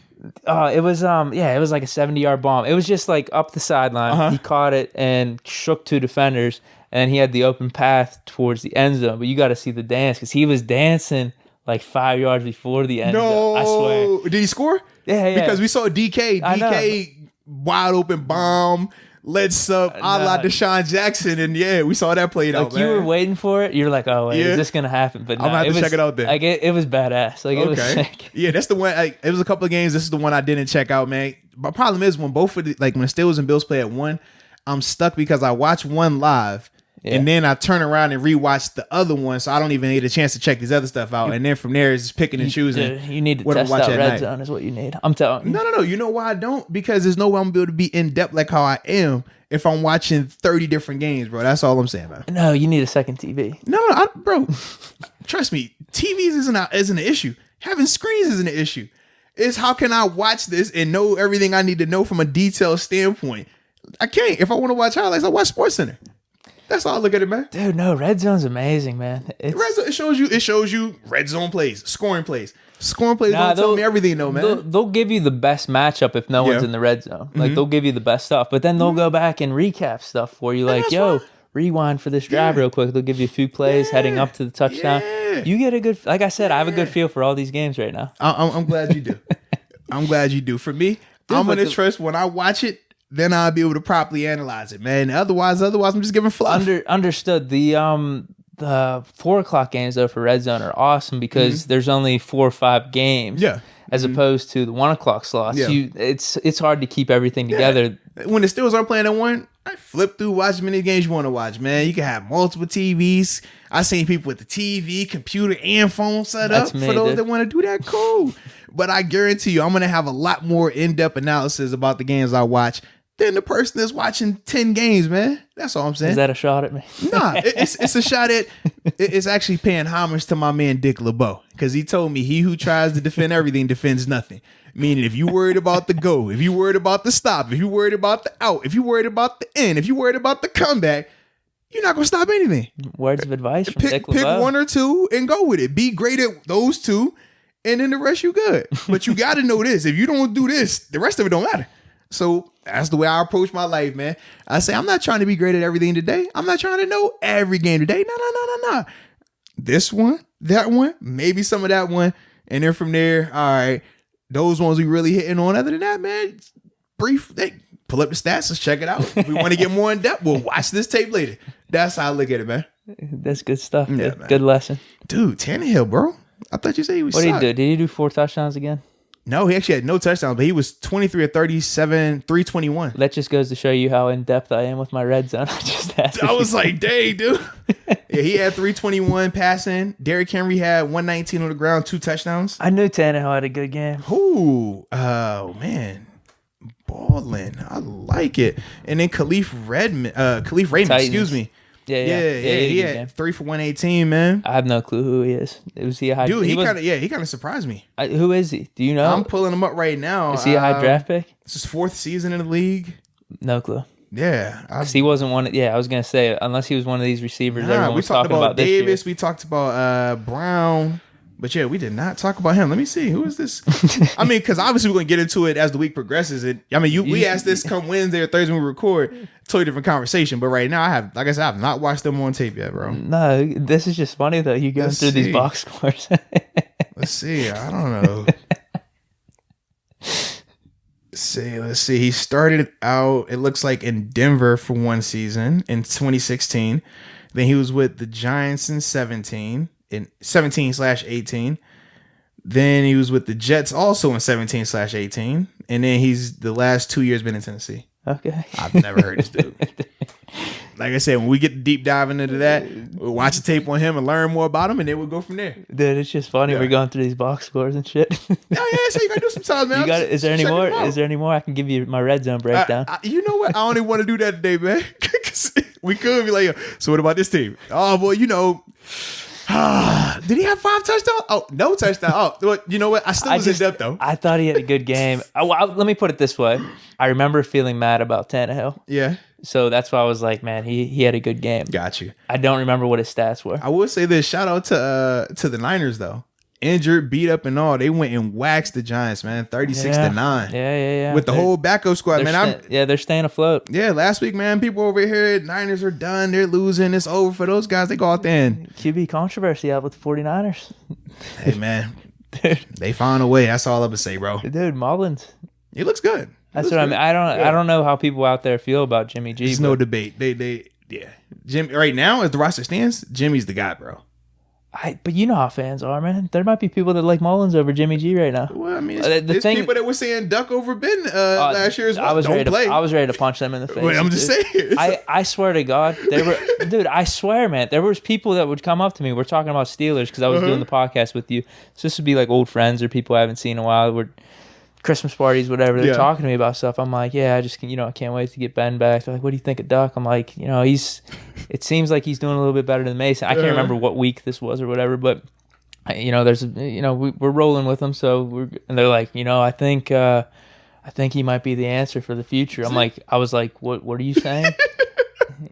It was it was like a 70-yard bomb. It was just like up the sideline. He caught it and shook 2 defenders, and he had the open path towards the end zone. But you got to see the dance because he was dancing like 5 yards before the end. No, I swear. Did he score? Yeah. Because we saw DK. I know. DK wide open bomb. Let's a la Deshaun Jackson, and we saw that played out. Like you were waiting for it, you're like, "Oh, wait, is this gonna happen?" But I'm gonna have to check it out then. Like it was badass. Like it was sick. Yeah, that's the one. Like, it was a couple of games. This is the one I didn't check out, man. My problem is when both of the when the Steelers and Bills play at one, I'm stuck because I watch one live. Yeah. And then I turn around and rewatch the other one, so I don't even need a chance to check this other stuff out. And then from there, it's just picking and choosing. You need to test out red zone is what you need. I'm telling you. No. You know why I don't? Because there's no way I'm gonna be able to be in depth like how I am if I'm watching 30 different games, bro. That's all I'm saying, man. No, you need a second TV. No, bro. Trust me, TVs isn't an issue. Having screens isn't an issue. It's how can I watch this and know everything I need to know from a detailed standpoint. I can't. If I want to watch highlights, I watch SportsCenter. That's all I look at it, man. Dude, no, red zone's amazing, man. Red zone, it shows you red zone plays, scoring plays. Scoring plays don't tell me everything, though, man. They'll give you the best matchup if no one's in the red zone. Like, they'll give you the best stuff. But then they'll go back and recap stuff for you. Like, rewind for this drive real quick. They'll give you a few plays heading up to the touchdown. Yeah. You get a good, like I said, I have a good feel for all these games right now. I'm glad you do. I'm glad you do. For me, I'm going to trust when I watch it, then I'll be able to properly analyze it, man. Otherwise, I'm just giving fluff. Understood. The 4 o'clock games though for red zone are awesome because there's only 4 or 5 games. Yeah. As opposed to the 1 o'clock slots. Yeah. It's hard to keep everything together. When the Steelers aren't playing at 1, I flip through, watch as many games you want to watch, man. You can have multiple TVs. I seen people with the TV, computer, and phone set up. For those that want to do that, cool. But I guarantee you, I'm going to have a lot more in-depth analysis about the games I watch than the person that's watching 10 games, man. That's all I'm saying. Is that a shot at me? Nah, it's a shot at, it's actually paying homage to my man Dick LeBeau. Because he told me he who tries to defend everything defends nothing. Meaning if you worried about the go, if you worried about the stop, if you worried about the out, if you worried about the end, if you worried about the comeback, you're not going to stop anything. Words of advice from Dick LeBeau. Pick one or two and go with it. Be great at those two, and then the rest you good. But you got to know this. If you don't do this, the rest of it don't matter. So that's the way I approach my life, man. I say, I'm not trying to be great at everything today. I'm not trying to know every game today. No. This one, that one, maybe some of that one. And then from there, all right, those ones we really hitting on. Other than that, man, brief, pull up the stats. Let's check it out. If we want to get more in depth, we'll watch this tape later. That's how I look at it, man. That's good stuff. Yeah, good lesson. Dude, Tannehill, bro. I thought you said he was What did he do? Did he do 4 touchdowns again? No, he actually had no touchdowns, but he was 23 of 37, 321. That just goes to show you how in-depth I am with my red zone. I was like, dang, dude. Yeah, he had 321 passing. Derrick Henry had 119 on the ground, 2 touchdowns. I knew Tannehill had a good game. Ooh, oh, man. Balling. I like it. And then Khalif Raymond, excuse me. Yeah. He had 3 for 118, man. I have no clue who he is. Was he a high? Dude, he kind of surprised me. Who is he? Do you know? I'm pulling him up right now. Is he a high draft pick? It's his 4th season in the league. No clue. Yeah, he wasn't one. I was gonna say unless he was one of these receivers. Everyone was talking about Davis. This year. We talked about Brown. But yeah, we did not talk about him. Let me see. Who is this? I mean, because obviously we're going to get into it as the week progresses. And I mean, we asked this come Wednesday or Thursday when we record. Totally different conversation. But right now, I have not watched them on tape yet, bro. No, this is just funny though. You going through these box scores. Let's see. I don't know. Let's see. He started out, it looks like, in Denver for 1 season in 2016. Then he was with the Giants in 17/18. Then he was with the Jets also in 17/18. And then he's the last 2 years been in Tennessee. Okay. I've never heard this dude. Like I said, when we get deep diving into that, we'll watch a tape on him and learn more about him, and then we'll go from there. Dude, it's just funny. Yeah. We're going through these box scores and shit. Yeah, so you gotta do sometimes, man. Is there any more? Is there any more? I can give you my red zone breakdown. You know what? I don't even want to do that today, man. We could be like, so what about this team? Oh, boy, you know. Did he have 5 touchdowns? Oh, no touchdown. Oh, you know what? I still was in depth, though. I thought he had a good game. Let me put it this way. I remember feeling mad about Tannehill. Yeah. So that's why I was like, man, he had a good game. Got you. I don't remember what his stats were. I will say this. Shout out to the Niners, though. injured, beat up, and all. They went and waxed the Giants, man, 36-9. Yeah. With the whole backup squad, man. They're staying afloat. Yeah, last week, man, people over here, Niners are done. They're losing. It's over for those guys. They go out there and QB controversy out with the 49ers. Hey, man, they found a way. That's all I'm gonna say, bro. Dude, Mullins. He looks good. That's what I mean. I don't know how people out there feel about Jimmy G. There's no debate. Yeah. Jimmy right now, as the roster stands, Jimmy's the guy, bro. But you know how fans are, man. There might be people that like Mullins over Jimmy G right now. Well, I mean, there's people that were saying Duck over Ben last year as well. I was ready to punch them in the face. Wait, I'm just saying. I swear to God, dude, I swear, man, there was people that would come up to me. We're talking about Steelers because I was doing the podcast with you. So this would be like old friends or people I haven't seen in a while. We're Christmas parties, whatever. They're talking to me about stuff. I'm like, yeah, I can't wait to get Ben back. They're like, what do you think of Duck? I'm like, it seems like he's doing a little bit better than Mason. I can't remember what week this was or whatever, but we're rolling with him. And they're like, I think he might be the answer for the future. I was like, what are you saying?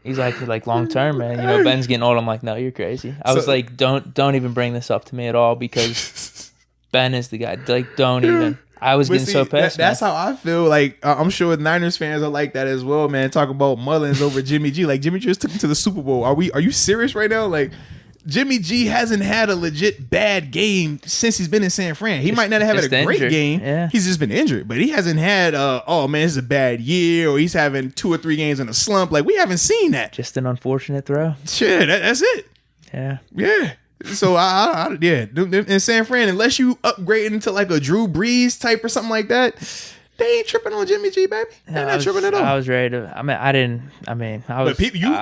He's like long term, man. Ben's getting old. I'm like, no, you're crazy. I was like, don't even bring this up to me at all because Ben is the guy. Like, don't even. I was getting so pissed. That's how I feel. Like, I'm sure Niners fans are like that as well, man. Talk about Mullins over Jimmy G. Like, Jimmy G just took him to the Super Bowl. Are you serious right now? Like, Jimmy G hasn't had a legit bad game since he's been in San Fran. He might not have had a great game. Yeah. He's just been injured, but he hasn't had this is a bad year, or he's having 2 or 3 games in a slump. Like, we haven't seen that. Just an unfortunate throw. Shit, that's it. Yeah. So in San Fran, unless you upgrade into like a Drew Brees type or something like that, they ain't tripping on Jimmy G, baby. They're not tripping at all. I was ready to. I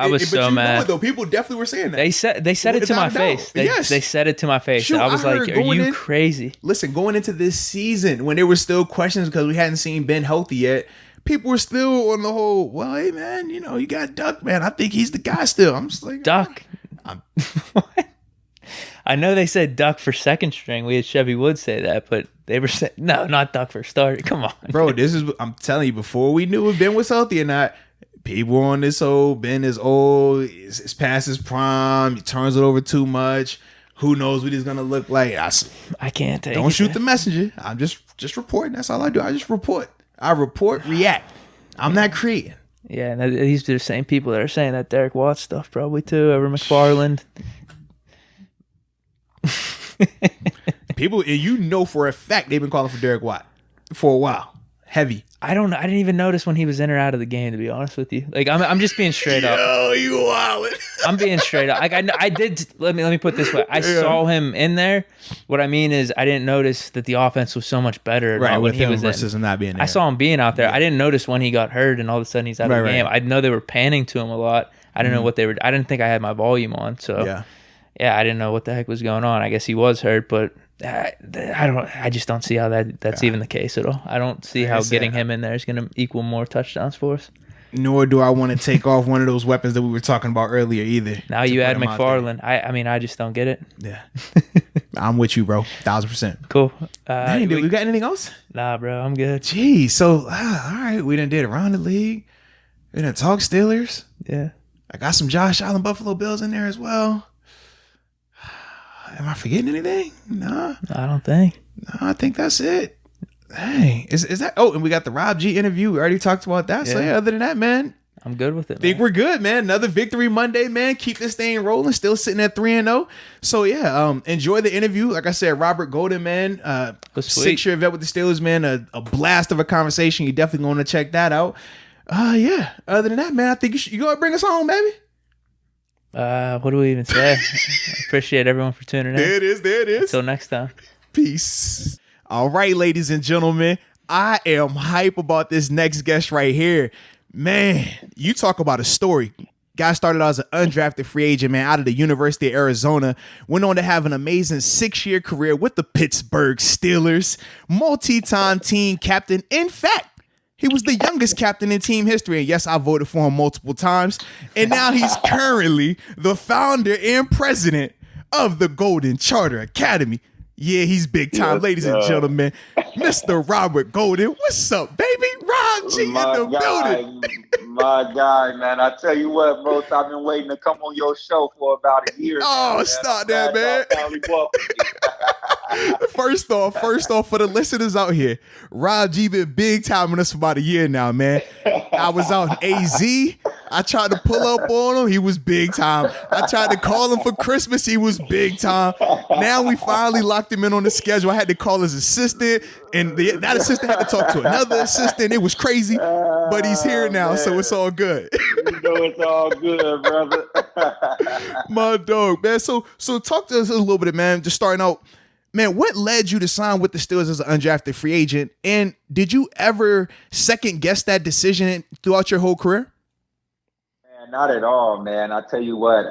was so mad. Though people definitely were saying that. They said it to my face. They said it to my face. Shoot, I was like, "Are you crazy?" Listen, going into this season, when there were still questions because we hadn't seen Ben healthy yet, people were still on the whole. Well, hey man, you got Duck, man. I think he's the guy still. I'm just like Duck. What? I know they said Duck for second string. We had Chevy Woods say that, but they were saying, no, not Duck for starter. Come on. Bro, I'm telling you, before we knew if Ben was healthy or not, people were on this whole Ben is old, it's past his prime, he turns it over too much. Who knows what he's going to look like? I can't take it. Don't shoot the messenger. I'm just reporting. That's all I do. I just report. I report, react. I'm not creating. Yeah, and these are the same people that are saying that Derek Watts stuff probably too, over McFarland. People, and for a fact they've been calling for Derek Watt for a while. Heavy. I don't know. I didn't even notice when he was in or out of the game, to be honest with you. Like, I'm just being straight up. Yo, you wildin'. I'm being straight up. Like, I did. Let me put it this way. I saw him in there. What I mean is, I didn't notice that the offense was so much better. Right, when with he him was versus him not being there. I saw him being out there. I didn't notice when he got hurt, and all of a sudden he's out of the game. Right. I know they were panning to him a lot. I didn't know what they were. I didn't think I had my volume on. So yeah, I didn't know what the heck was going on. I guess he was hurt, but I just don't see how that's even the case at all. I don't see how getting him in there is going to equal more touchdowns for us. Nor do I want to take off one of those weapons that we were talking about earlier either. Now you add McFarland. I just don't get it. Yeah. I'm with you, bro. 1,000%. Cool. Dang, dude, we got anything else? Nah, bro. I'm good. Geez. So, all right. We done did around the league. We done talk Steelers. Yeah. I got some Josh Allen Buffalo Bills in there as well. Am I forgetting anything? No. I don't think. No, I think that's it. Hey, is that? Oh, and we got the Rob G interview. We already talked about that. Yeah. So yeah, other than that, man, I'm good with it. Think we're good, man. Another victory Monday, man. Keep this thing rolling. Still sitting at 3-0. So yeah, enjoy the interview. Like I said, Robert Golden, man, 6-year vet with the Steelers, man. A blast of a conversation. You definitely want to check that out. Yeah. Other than that, man, I think you go bring us home, baby. What do we even say? I appreciate everyone for tuning in. There it is. Until next time. Peace. All right, ladies and gentlemen, I am hype about this next guest right here. Man, you talk about a story. Guy started out as an undrafted free agent, man, out of the University of Arizona. Went on to have an amazing 6-year career with the Pittsburgh Steelers. Multi-time team captain. In fact, he was the youngest captain in team history. And yes, I voted for him multiple times. And now he's currently the founder and president of the Golden Charter Academy. Yeah, he's big time, ladies and gentlemen. Mr. Robert Golden. What's up, baby? Rob G in the building. My guy, man. I tell you what, bro, I've been waiting to come on your show for about a year. Oh, stop that, man. first off, for the listeners out here, Rob G been big timing us for about a year now, man. I was out in AZ. I tried to pull up on him. He was big time. I tried to call him for Christmas. He was big time. Now we finally locked him in on the schedule. I had to call his assistant, and that assistant had to talk to another assistant. It was crazy, but he's here now, so it's all good. You know it's all good, brother. My dog, man. So talk to us a little bit, man. Just starting out, man, what led you to sign with the Steelers as an undrafted free agent? And did you ever second guess that decision throughout your whole career? Man, not at all, man. I tell you what,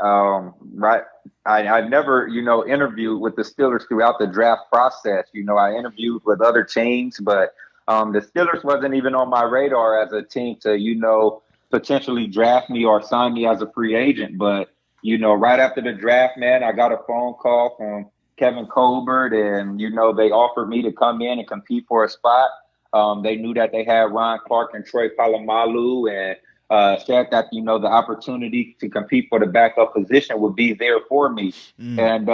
right. I never, interviewed with the Steelers throughout the draft process. I interviewed with other teams, but the Steelers wasn't even on my radar as a team to, potentially draft me or sign me as a free agent. But, right after the draft, man, I got a phone call from Kevin Colbert, and, they offered me to come in and compete for a spot. They knew that they had Ron Clark and Troy Polamalu, and said that, the opportunity to compete for the backup position would be there for me. And,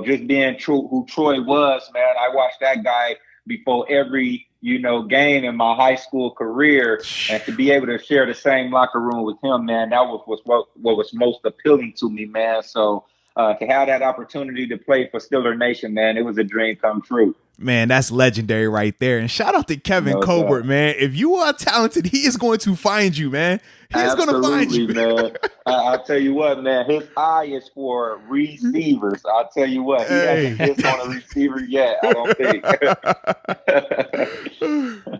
just being true who Troy was, man, I watched that guy before every, game in my high school career, and to be able to share the same locker room with him, man, that was what was most appealing to me, man. So to have that opportunity to play for Steeler Nation, man, it was a dream come true. Man, that's legendary right there. And shout out to Kevin Colbert, man. If you are talented, he is going to find you, man. He is going to find you, man. I'll tell you what, man. His eye is for receivers. I'll tell you what. He hasn't hit on a receiver yet, I don't think.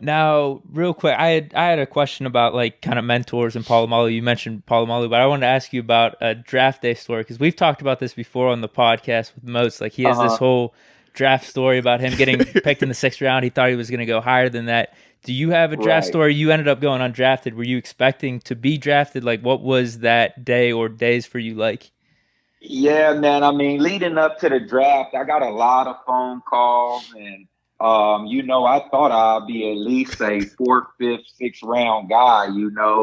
Now, real quick, I had a question about like kind of mentors and Polamalu. You mentioned Polamalu, but I wanted to ask you about a draft day story, because we've talked about this before on the podcast with Moats. Like he has this whole draft story about him getting picked in the 6th round. He thought he was going to go higher than that. Do you have a draft story? You ended up going undrafted. Were you expecting to be drafted? Like, what was that day or days for you like? Yeah, man. I mean, leading up to the draft, I got a lot of phone calls, and I thought I'd be at least a 4th, 5th, 6th round guy,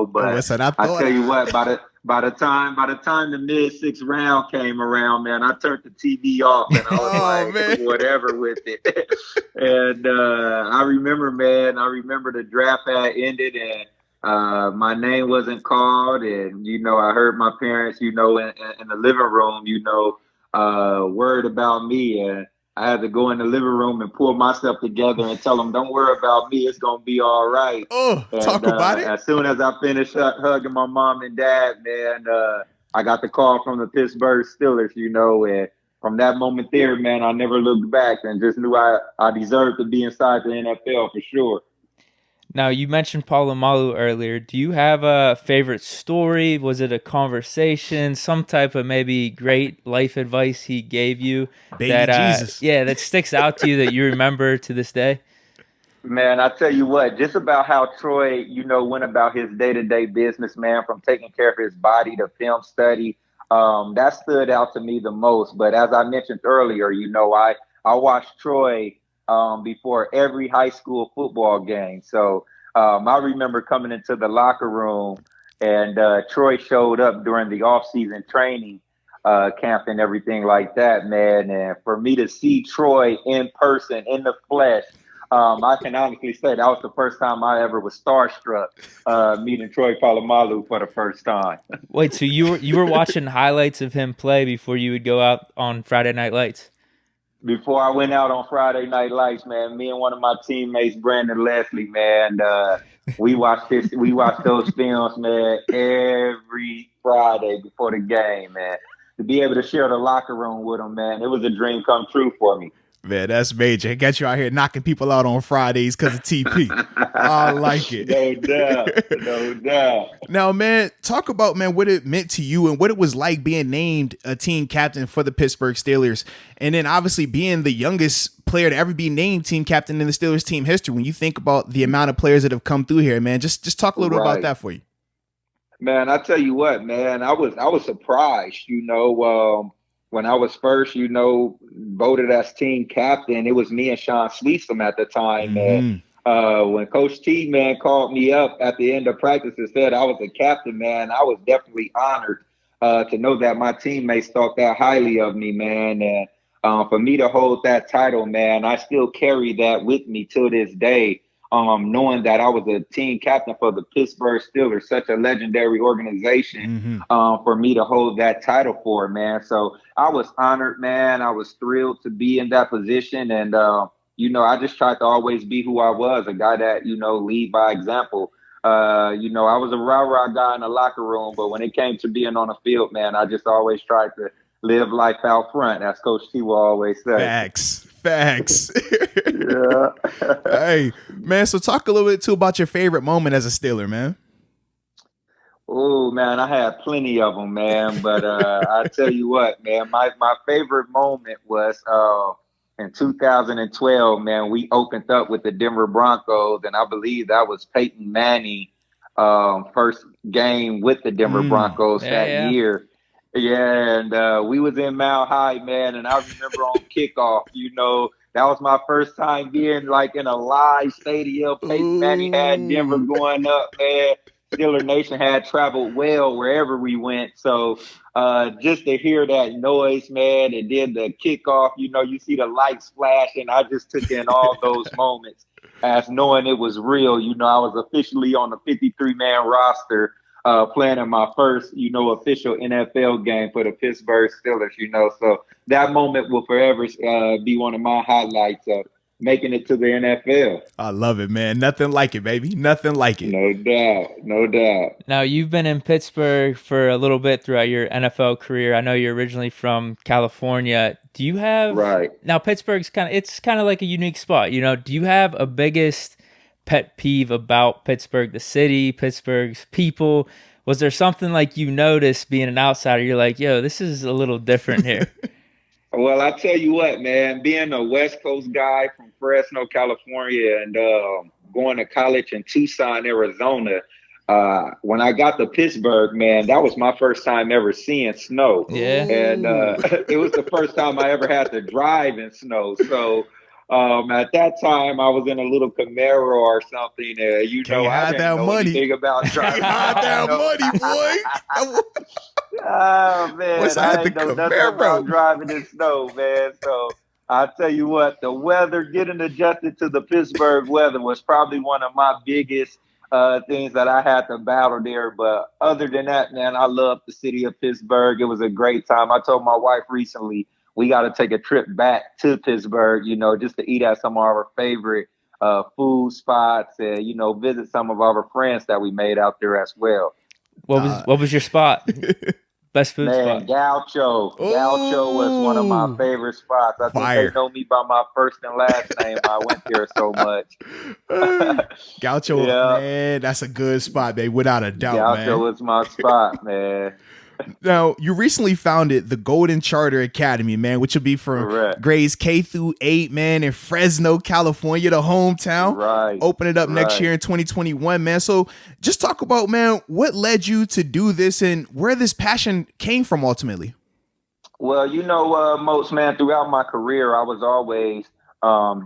but I tell you what, by the time the mid 6th round came around, man, I turned the TV off and I was like, whatever with it. And I remember the draft had ended, and my name wasn't called, and I heard my parents, in the living room, worried about me, and I had to go in the living room and pull myself together and tell them, don't worry about me. It's going to be all right. Talk about it. As soon as I finished hugging my mom and dad, man, I got the call from the Pittsburgh Steelers, and from that moment there, man, I never looked back and just knew I deserved to be inside the NFL for sure. Now, you mentioned Polamalu earlier. Do you have a favorite story? Was it a conversation, some type of maybe great life advice he gave you that sticks out to you that you remember to this day? Man, I tell you what, just about how Troy, went about his day-to-day business, man, from taking care of his body to film study, that stood out to me the most. But as I mentioned earlier, I watched Troy before every high school football game. So I remember coming into the locker room, and Troy showed up during the off-season training camp and everything like that, man. And for me to see Troy in person, in the flesh, I can honestly say that was the first time I ever was starstruck, meeting Troy Polamalu for the first time. Wait, so you were watching highlights of him play before you would go out on Friday Night Lights? Before I went out on Friday Night Lights, man, me and one of my teammates, Brandon Leslie, man, we watched those films, man, every Friday before the game, man. To be able to share the locker room with him, man, it was a dream come true for me. Man, that's major. It got you out here knocking people out on Fridays because of TP. I like it. No doubt. Now, man, talk about, man, what it meant to you and what it was like being named a team captain for the Pittsburgh Steelers. And then obviously being the youngest player to ever be named team captain in the Steelers team history. When you think about the amount of players that have come through here, man, just talk a little bit about that for you. Man, I tell you what, man, I was surprised, when I was first, voted as team captain. It was me and Sean Sleesum at the time, man. When Coach T, man, called me up at the end of practice and said I was a captain, man, I was definitely honored to know that my teammates thought that highly of me, man. And For me to hold that title, man, I still carry that with me till this day. Knowing that I was a team captain for the Pittsburgh Steelers, such a legendary organization, for me to hold that title for, man. So I was honored, man. I was thrilled to be in that position. And, I just tried to always be who I was, a guy that, lead by example. I was a rah-rah guy in the locker room, but when it came to being on the field, man, I just always tried to live life out front, as Coach T will always say. Facts. Yeah. Hey, man, so talk a little bit, too, about your favorite moment as a Steeler, man. Oh, man, I had plenty of them, man. But I tell you what, man, my favorite moment was in 2012, man. We opened up with the Denver Broncos, and I believe that was Peyton Manning first game with the Denver Broncos that year. Yeah, and we was in Mile High, man, and I remember on kickoff, that was my first time being like in a live stadium. Peyton Manning had Denver going up, man. Steeler Nation had traveled well wherever we went. So just to hear that noise, man, and then the kickoff, you see the lights flashing. I just took in all those moments as knowing it was real. I was officially on the 53-man roster. Playing in my first, official NFL game for the Pittsburgh Steelers, So that moment will forever be one of my highlights of making it to the NFL. I love it, man. Nothing like it, baby. Nothing like it. No doubt. Now, you've been in Pittsburgh for a little bit throughout your NFL career. I know you're originally from California. Do you have... Right. Now, Pittsburgh's kind of like a unique spot. Do you have a biggest pet peeve about Pittsburgh, the city, Pittsburgh's people? Was there something like you noticed being an outsider? You're like, yo, this is a little different here. Well, I tell you what, man, being a West Coast guy from Fresno, California, and going to college in Tucson, Arizona, when I got to Pittsburgh, man, that was my first time ever seeing snow. Yeah. And it was the first time I ever had to drive in snow. So at that time, I was in a little Camaro or something. I didn't know anything about driving. Had that money, boy. Oh, man. I didn't know nothing Camaro? about driving in snow, man. So I'll tell you what, the weather, getting adjusted to the Pittsburgh weather was probably one of my biggest things that I had to battle there. But other than that, man, I love the city of Pittsburgh. It was a great time. I told my wife recently, we got to take a trip back to Pittsburgh, just to eat at some of our favorite food spots and, visit some of our friends that we made out there as well. What was your spot? Best food spot? Gaucho. Gaucho was one of my favorite spots. I think they know me by my first and last name. I went there so much. Gaucho, man, that's a good spot, babe, without a doubt, Gaucho man. Gaucho was my spot, man. Now, you recently founded the Golden Charter Academy, man, which will be for grades K through 8, man, in Fresno, California, the hometown. Right. Open it up next year in 2021, man. So just talk about, man, what led you to do this and where this passion came from ultimately. Well, Moats, man, throughout my career, I was always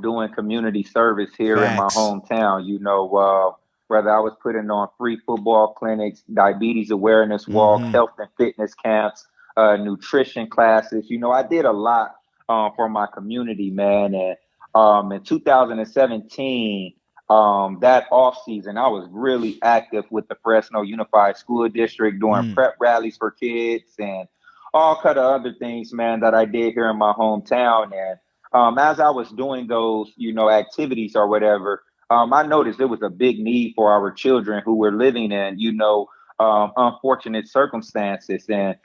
doing community service here in my hometown, whether I was putting on free football clinics, diabetes awareness walks, health and fitness camps, nutrition classes. I did a lot for my community, man. And in 2017, that off season, I was really active with the Fresno Unified School District doing prep rallies for kids and all kind of other things, man, that I did here in my hometown. And as I was doing those, activities or whatever, I noticed there was a big need for our children who were living in, unfortunate circumstances. And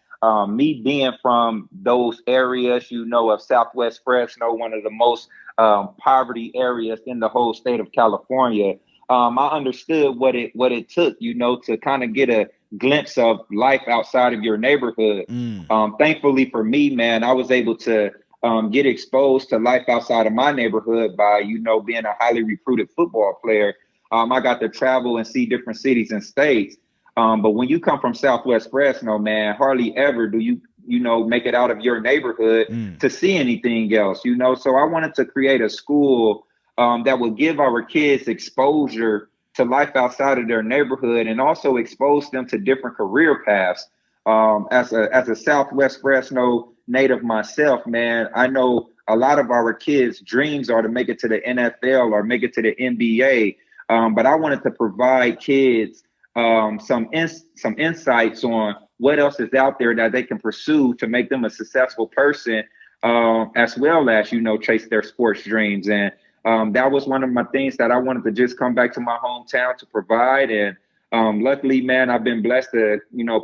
me being from those areas, of Southwest Fresno, one of the most poverty areas in the whole state of California, I understood what it took, to kind of get a glimpse of life outside of your neighborhood. Thankfully for me, man, I was able to get exposed to life outside of my neighborhood by, being a highly recruited football player. I got to travel and see different cities and states. But when you come from Southwest Fresno, man, hardly ever do you make it out of your neighborhood to see anything else, So I wanted to create a school that would give our kids exposure to life outside of their neighborhood and also expose them to different career paths. As a Southwest Fresno native myself, man, I know a lot of our kids' dreams are to make it to the NFL or make it to the NBA. But I wanted to provide kids some insights on what else is out there that they can pursue to make them a successful person, as well as, chase their sports dreams. And that was one of my things that I wanted to just come back to my hometown to provide. And luckily, man, I've been blessed to,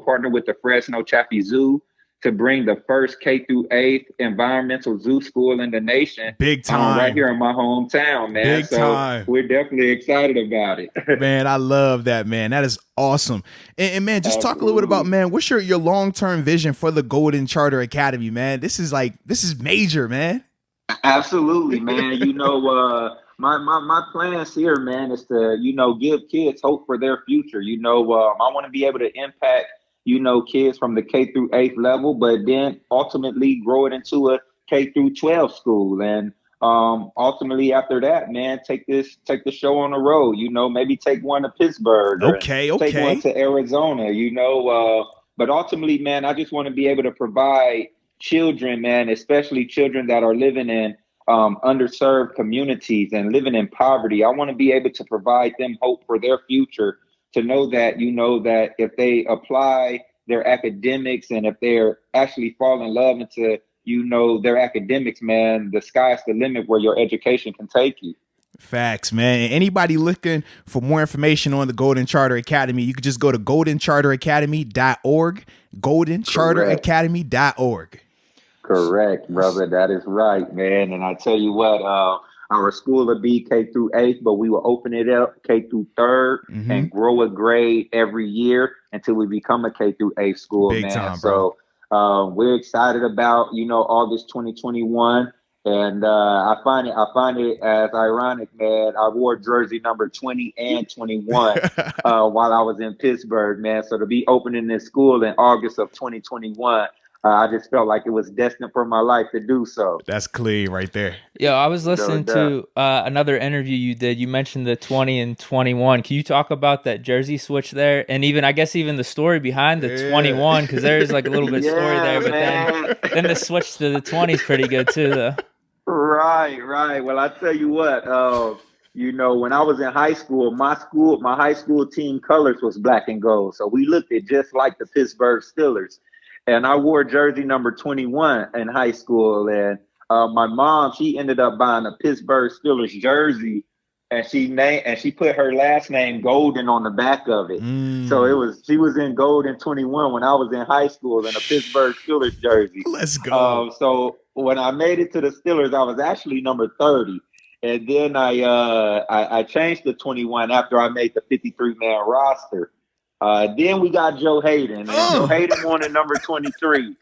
partner with the Fresno Chaffee Zoo to bring the first K through 8th environmental zoo school in the nation. Big time. Right here in my hometown, man. Big time. We're definitely excited about it. Man, I love that, man. That is awesome. And man, just talk a little bit about, man, what's your long-term vision for the Golden Charter Academy, man? This is major, man. Absolutely, man. My plans here, man, is to, give kids hope for their future. I want to be able to impact, kids from the K through 8th level, but then ultimately grow it into a K through 12 school. And ultimately after that, man, take the show on the road, maybe take one to Pittsburgh. Okay. Take one to Arizona, but ultimately, man, I just want to be able to provide children, man, especially children that are living in underserved communities and living in poverty. I want to be able to provide them hope for their future, to know that, that if they apply their academics and if they're actually fall in love into, their academics, man, the sky's the limit where your education can take you. Facts, man. Anybody looking for more information on the Golden Charter Academy, you could just go to goldencharteracademy.org, goldencharteracademy.org. Correct, brother. That is right, man. And I tell you what, our school will be K through 8th, but we will open it up K through 3rd and grow a grade every year until we become a K through 8 school, Big man. Time, bro. So we're excited about, August 2021. And I find it as ironic, man. I wore jersey number 20 and 21 while I was in Pittsburgh, man. So to be opening this school in August of 2021, I just felt like it was destined for my life to do so. That's clean right there. Yeah, I was listening to another interview you did. You mentioned the 20 and 21. Can you talk about that jersey switch there? And even the story behind the 21, because there's like a little bit story there. But then the switch to the 20 is pretty good too, though. Right. Well, I tell you what, when I was in high school, my high school team colors was black and gold. So we looked at just like the Pittsburgh Steelers. And I wore jersey number 21 in high school. And my mom, she ended up buying a Pittsburgh Steelers jersey, and she put her last name Golden on the back of it. So she was in Golden 21 when I was in high school in a Pittsburgh Steelers jersey. Let's go. So when I made it to the Steelers, I was actually number 30. And then I changed to 21 after I made the 53-man roster. Then we got Joe Hayden, and Joe Hayden wanted number 23.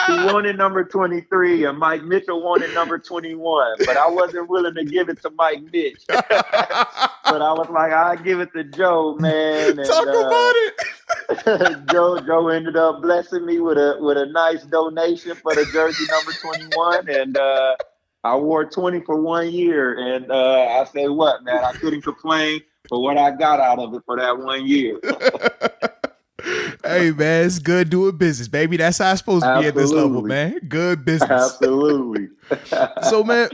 He wanted number 23, and Mike Mitchell wanted number 21. But I wasn't willing to give it to Mike Mitch. But I was like, I'll give it to Joe, man. And, talk about it. Joe ended up blessing me with a nice donation for the jersey number 21, and I wore 20 for 1 year. And I say what, man, I couldn't complain for what I got out of it for that 1 year. Hey, man, it's good doing business, baby. That's how it's supposed to be at this level, man. Good business. Absolutely. So, man,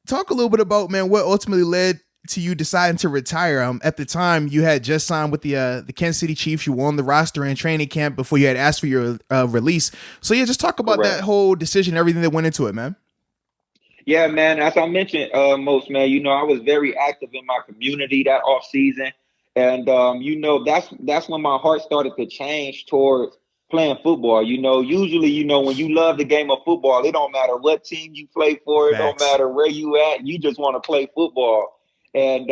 talk a little bit about, man, what ultimately led to you deciding to retire. At the time, you had just signed with the Kansas City Chiefs. You were on the roster in training camp before you had asked for your release. So, yeah, just talk about that whole decision, everything that went into it, man. Yeah, man. As I mentioned, Moats, man, I was very active in my community that off season. And, that's when my heart started to change towards playing football. Usually, when you love the game of football, it don't matter what team you play for. It don't matter where you at. You just want to play football. And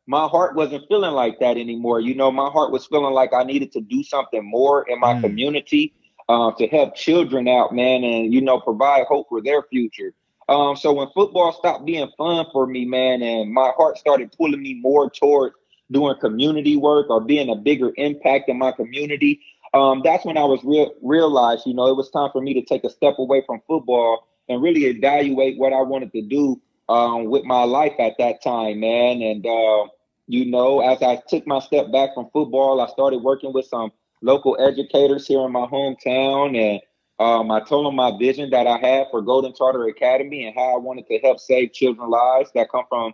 my heart wasn't feeling like that anymore. My heart was feeling like I needed to do something more in my community to help children out, man, and, provide hope for their future. So when football stopped being fun for me, man, and my heart started pulling me more towards doing community work or being a bigger impact in my community, that's when I was realized, it was time for me to take a step away from football and really evaluate what I wanted to do with my life at that time, man. And, as I took my step back from football, I started working with some local educators here in my hometown, and I told them my vision that I had for Golden Charter Academy and how I wanted to help save children's lives that come from,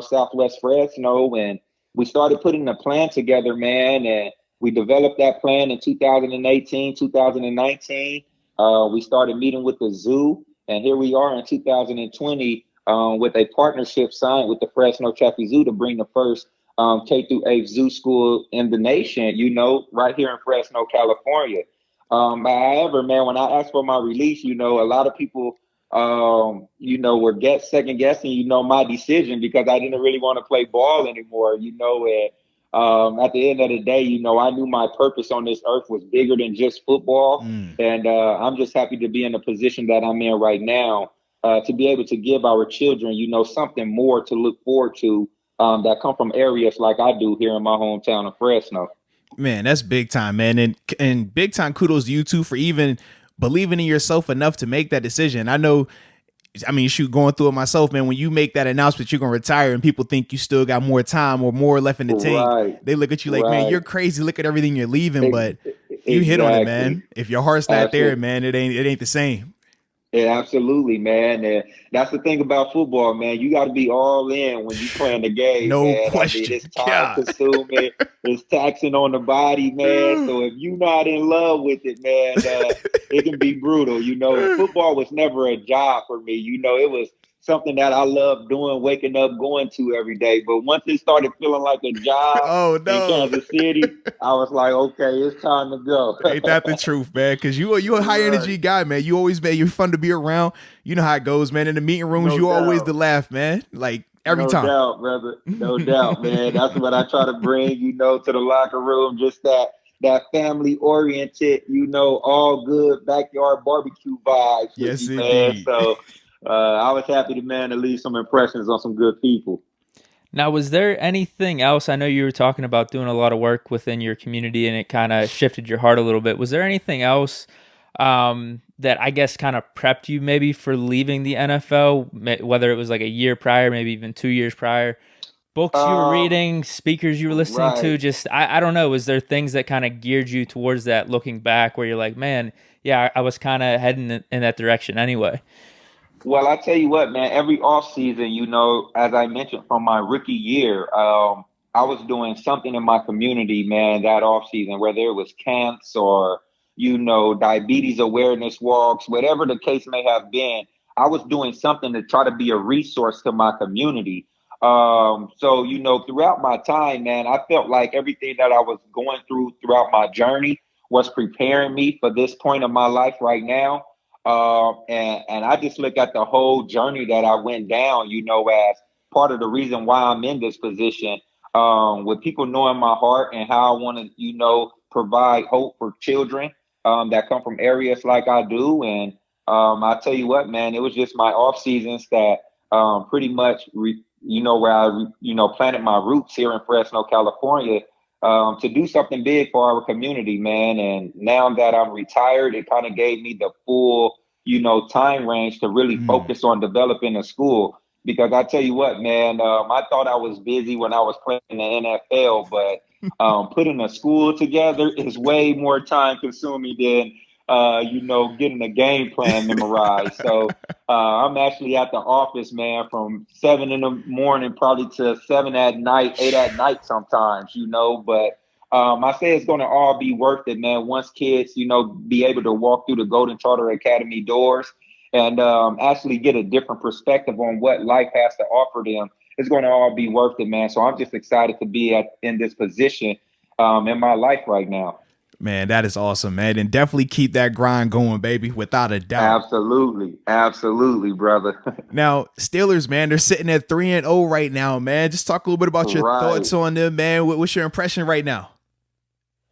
Southwest Fresno. And we started putting a plan together, man. And we developed that plan in 2018, 2019. We started meeting with the zoo. And here we are in 2020 with a partnership signed with the Fresno Chaffee Zoo to bring the first K through 8 zoo school in the nation, right here in Fresno, California. However, man, when I asked for my release, a lot of people, were second guessing, my decision because I didn't really want to play ball anymore, and at the end of the day, I knew my purpose on this earth was bigger than just football. And I'm just happy to be in the position that I'm in right now, to be able to give our children, something more to look forward to that come from areas like I do here in my hometown of Fresno. Man, that's big time, man. And big time kudos to you too for even believing in yourself enough to make that decision. Going through it myself, man, when you make that announcement you're going to retire and people think you still got more time or more left in the tank, they look at you like, man, you're crazy. Look at everything you're leaving. But you hit on it, man. If your heart's not there, man, it ain't the same. Yeah, absolutely, man. And that's the thing about football, man. You got to be all in when you playing the game. No man. question. It's time consuming. It's taxing on the body, man. So if you're not in love with it, man, it can be brutal. Football was never a job for me. It was something that I loved doing, waking up, going to every day. But once it started feeling like a job in Kansas City, I was like, okay, it's time to go. Ain't that the truth, man? Because you a high energy guy, man. You always, man, you're fun to be around. You know how it goes, man. In the meeting rooms, you always the laugh, man. Like every time. No doubt, brother. No doubt, man. That's what I try to bring, to the locker room. Just that family oriented, all good backyard barbecue vibes. Yes, man. indeed. So I was happy to leave some impressions on some good people. Now, was there anything else? I know you were talking about doing a lot of work within your community and it kind of shifted your heart a little bit. Was there anything else that I guess kind of prepped you maybe for leaving the NFL, whether it was like a year prior, maybe even 2 years prior? Books you were reading, speakers you were listening to, just, I don't know. Was there things that kind of geared you towards that looking back where you're like, man, yeah, I was kind of heading in that direction anyway? Well, I tell you what, man, every offseason, as I mentioned from my rookie year, I was doing something in my community, man, that offseason, whether it was camps or, diabetes awareness walks, whatever the case may have been, I was doing something to try to be a resource to my community. So, throughout my time, man, I felt like everything that I was going through throughout my journey was preparing me for this point of my life right now. And I just look at the whole journey that I went down, as part of the reason why I'm in this position, with people knowing my heart and how I want to, provide hope for children that come from areas like I do. And I tell you what, man, it was just my off seasons that pretty much, where I, planted my roots here in Fresno, California, to do something big for our community, man. And now that I'm retired, it kind of gave me the full, time range to really focus on developing a school. Because I tell you what, man, I thought I was busy when I was playing in the NFL, but putting a school together is way more time consuming than, getting a game plan memorized. So I'm actually at the office, man, from 7 in the morning, probably to 7 at night, 8 at night sometimes, but I say it's going to all be worth it, man. Once kids, be able to walk through the Golden Charter Academy doors and actually get a different perspective on what life has to offer them, it's going to all be worth it, man. So I'm just excited to be in this position in my life right now. Man, that is awesome, man. And definitely keep that grind going, baby, without a doubt. Absolutely. Absolutely, brother. Now, Steelers, man, they're sitting at 3-0 right now, man. Just talk a little bit about your thoughts on them, man. What's your impression right now?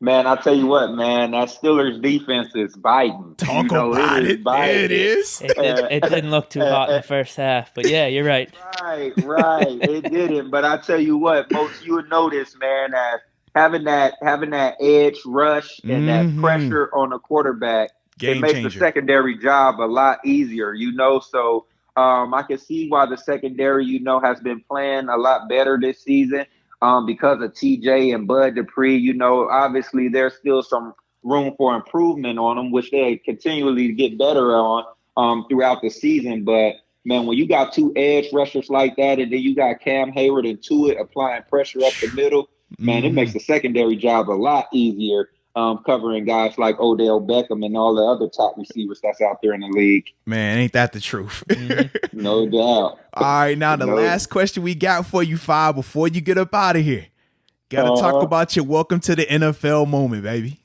Man, I tell you what, man, that Steelers defense is biting. Talk about it. It is. It didn't look too hot in the first half, but yeah, you're right. Right. It didn't. But I tell you what, Moats, you would notice, man, that having that edge rush and that pressure on the quarterback, it makes the secondary job a lot easier, So I can see why the secondary, has been playing a lot better this season. Because of TJ and Bud Dupree, obviously there's still some room for improvement on them, which they continually get better on throughout the season. But man, when you got two edge rushers like that, and then you got Cam Hayward and Tuitt applying pressure up the middle, man, it makes the secondary job a lot easier. Covering guys like Odell Beckham and all the other top receivers that's out there in the league. Man, ain't that the truth? No doubt. All right, now the last question we got for you, Five, before you get up out of here. Got to talk about your welcome to the NFL moment, baby.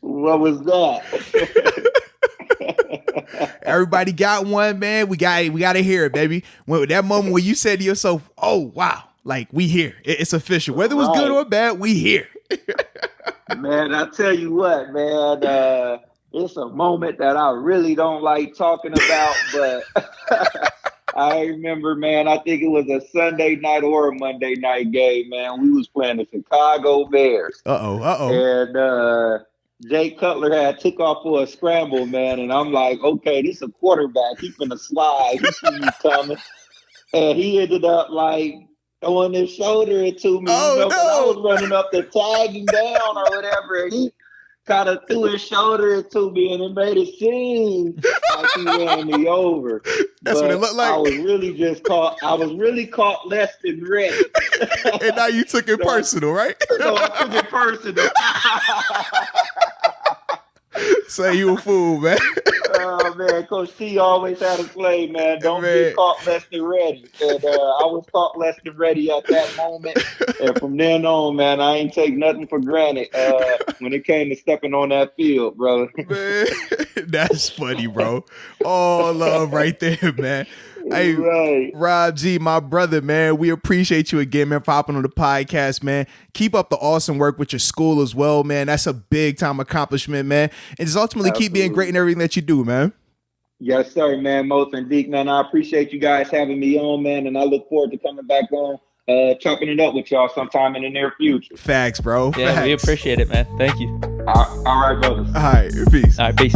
What was that? Everybody got one, man. We got to hear it, baby. When that moment where you said to yourself, "Oh wow." Like, we here. It's official. Whether it was good or bad, we here. Man, I tell you what, man, it's a moment that I really don't like talking about, but I remember, man, I think it was a Sunday night or a Monday night game, man. We was playing the Chicago Bears. And Jay Cutler had took off for a scramble, man, and I'm like, okay, this is a quarterback. He's finna slide. He see me coming. And he ended up, like, throwing his shoulder into me. I was running up to tag him down or whatever, and he kind of threw his shoulder into me, and it made it seem like he ran me over. That's what it looked like. I was really caught less than ready. And now you took it personal, right? So I took it personal. Say you a fool, man. Oh, man, Coach T always had a play, man. Don't be caught less than ready. And I was caught less than ready at that moment. And from then on, man, I ain't take nothing for granted when it came to stepping on that field, brother. Man, that's funny, bro. All love right there, man. Hey, right. Rob G, my brother, man, we appreciate you again, man, for hopping on the podcast, man. Keep up the awesome work with your school as well, man. That's a big time accomplishment, man. And just ultimately keep being great in everything that you do, man. Yes, sir, man. Moats and Deke, man, I appreciate you guys having me on, man, and I look forward to coming back on, chopping it up with y'all sometime in the near future. Facts, bro. Yeah, Facts. We appreciate it, man. Thank you. All right, brothers. All right, peace. All right, peace.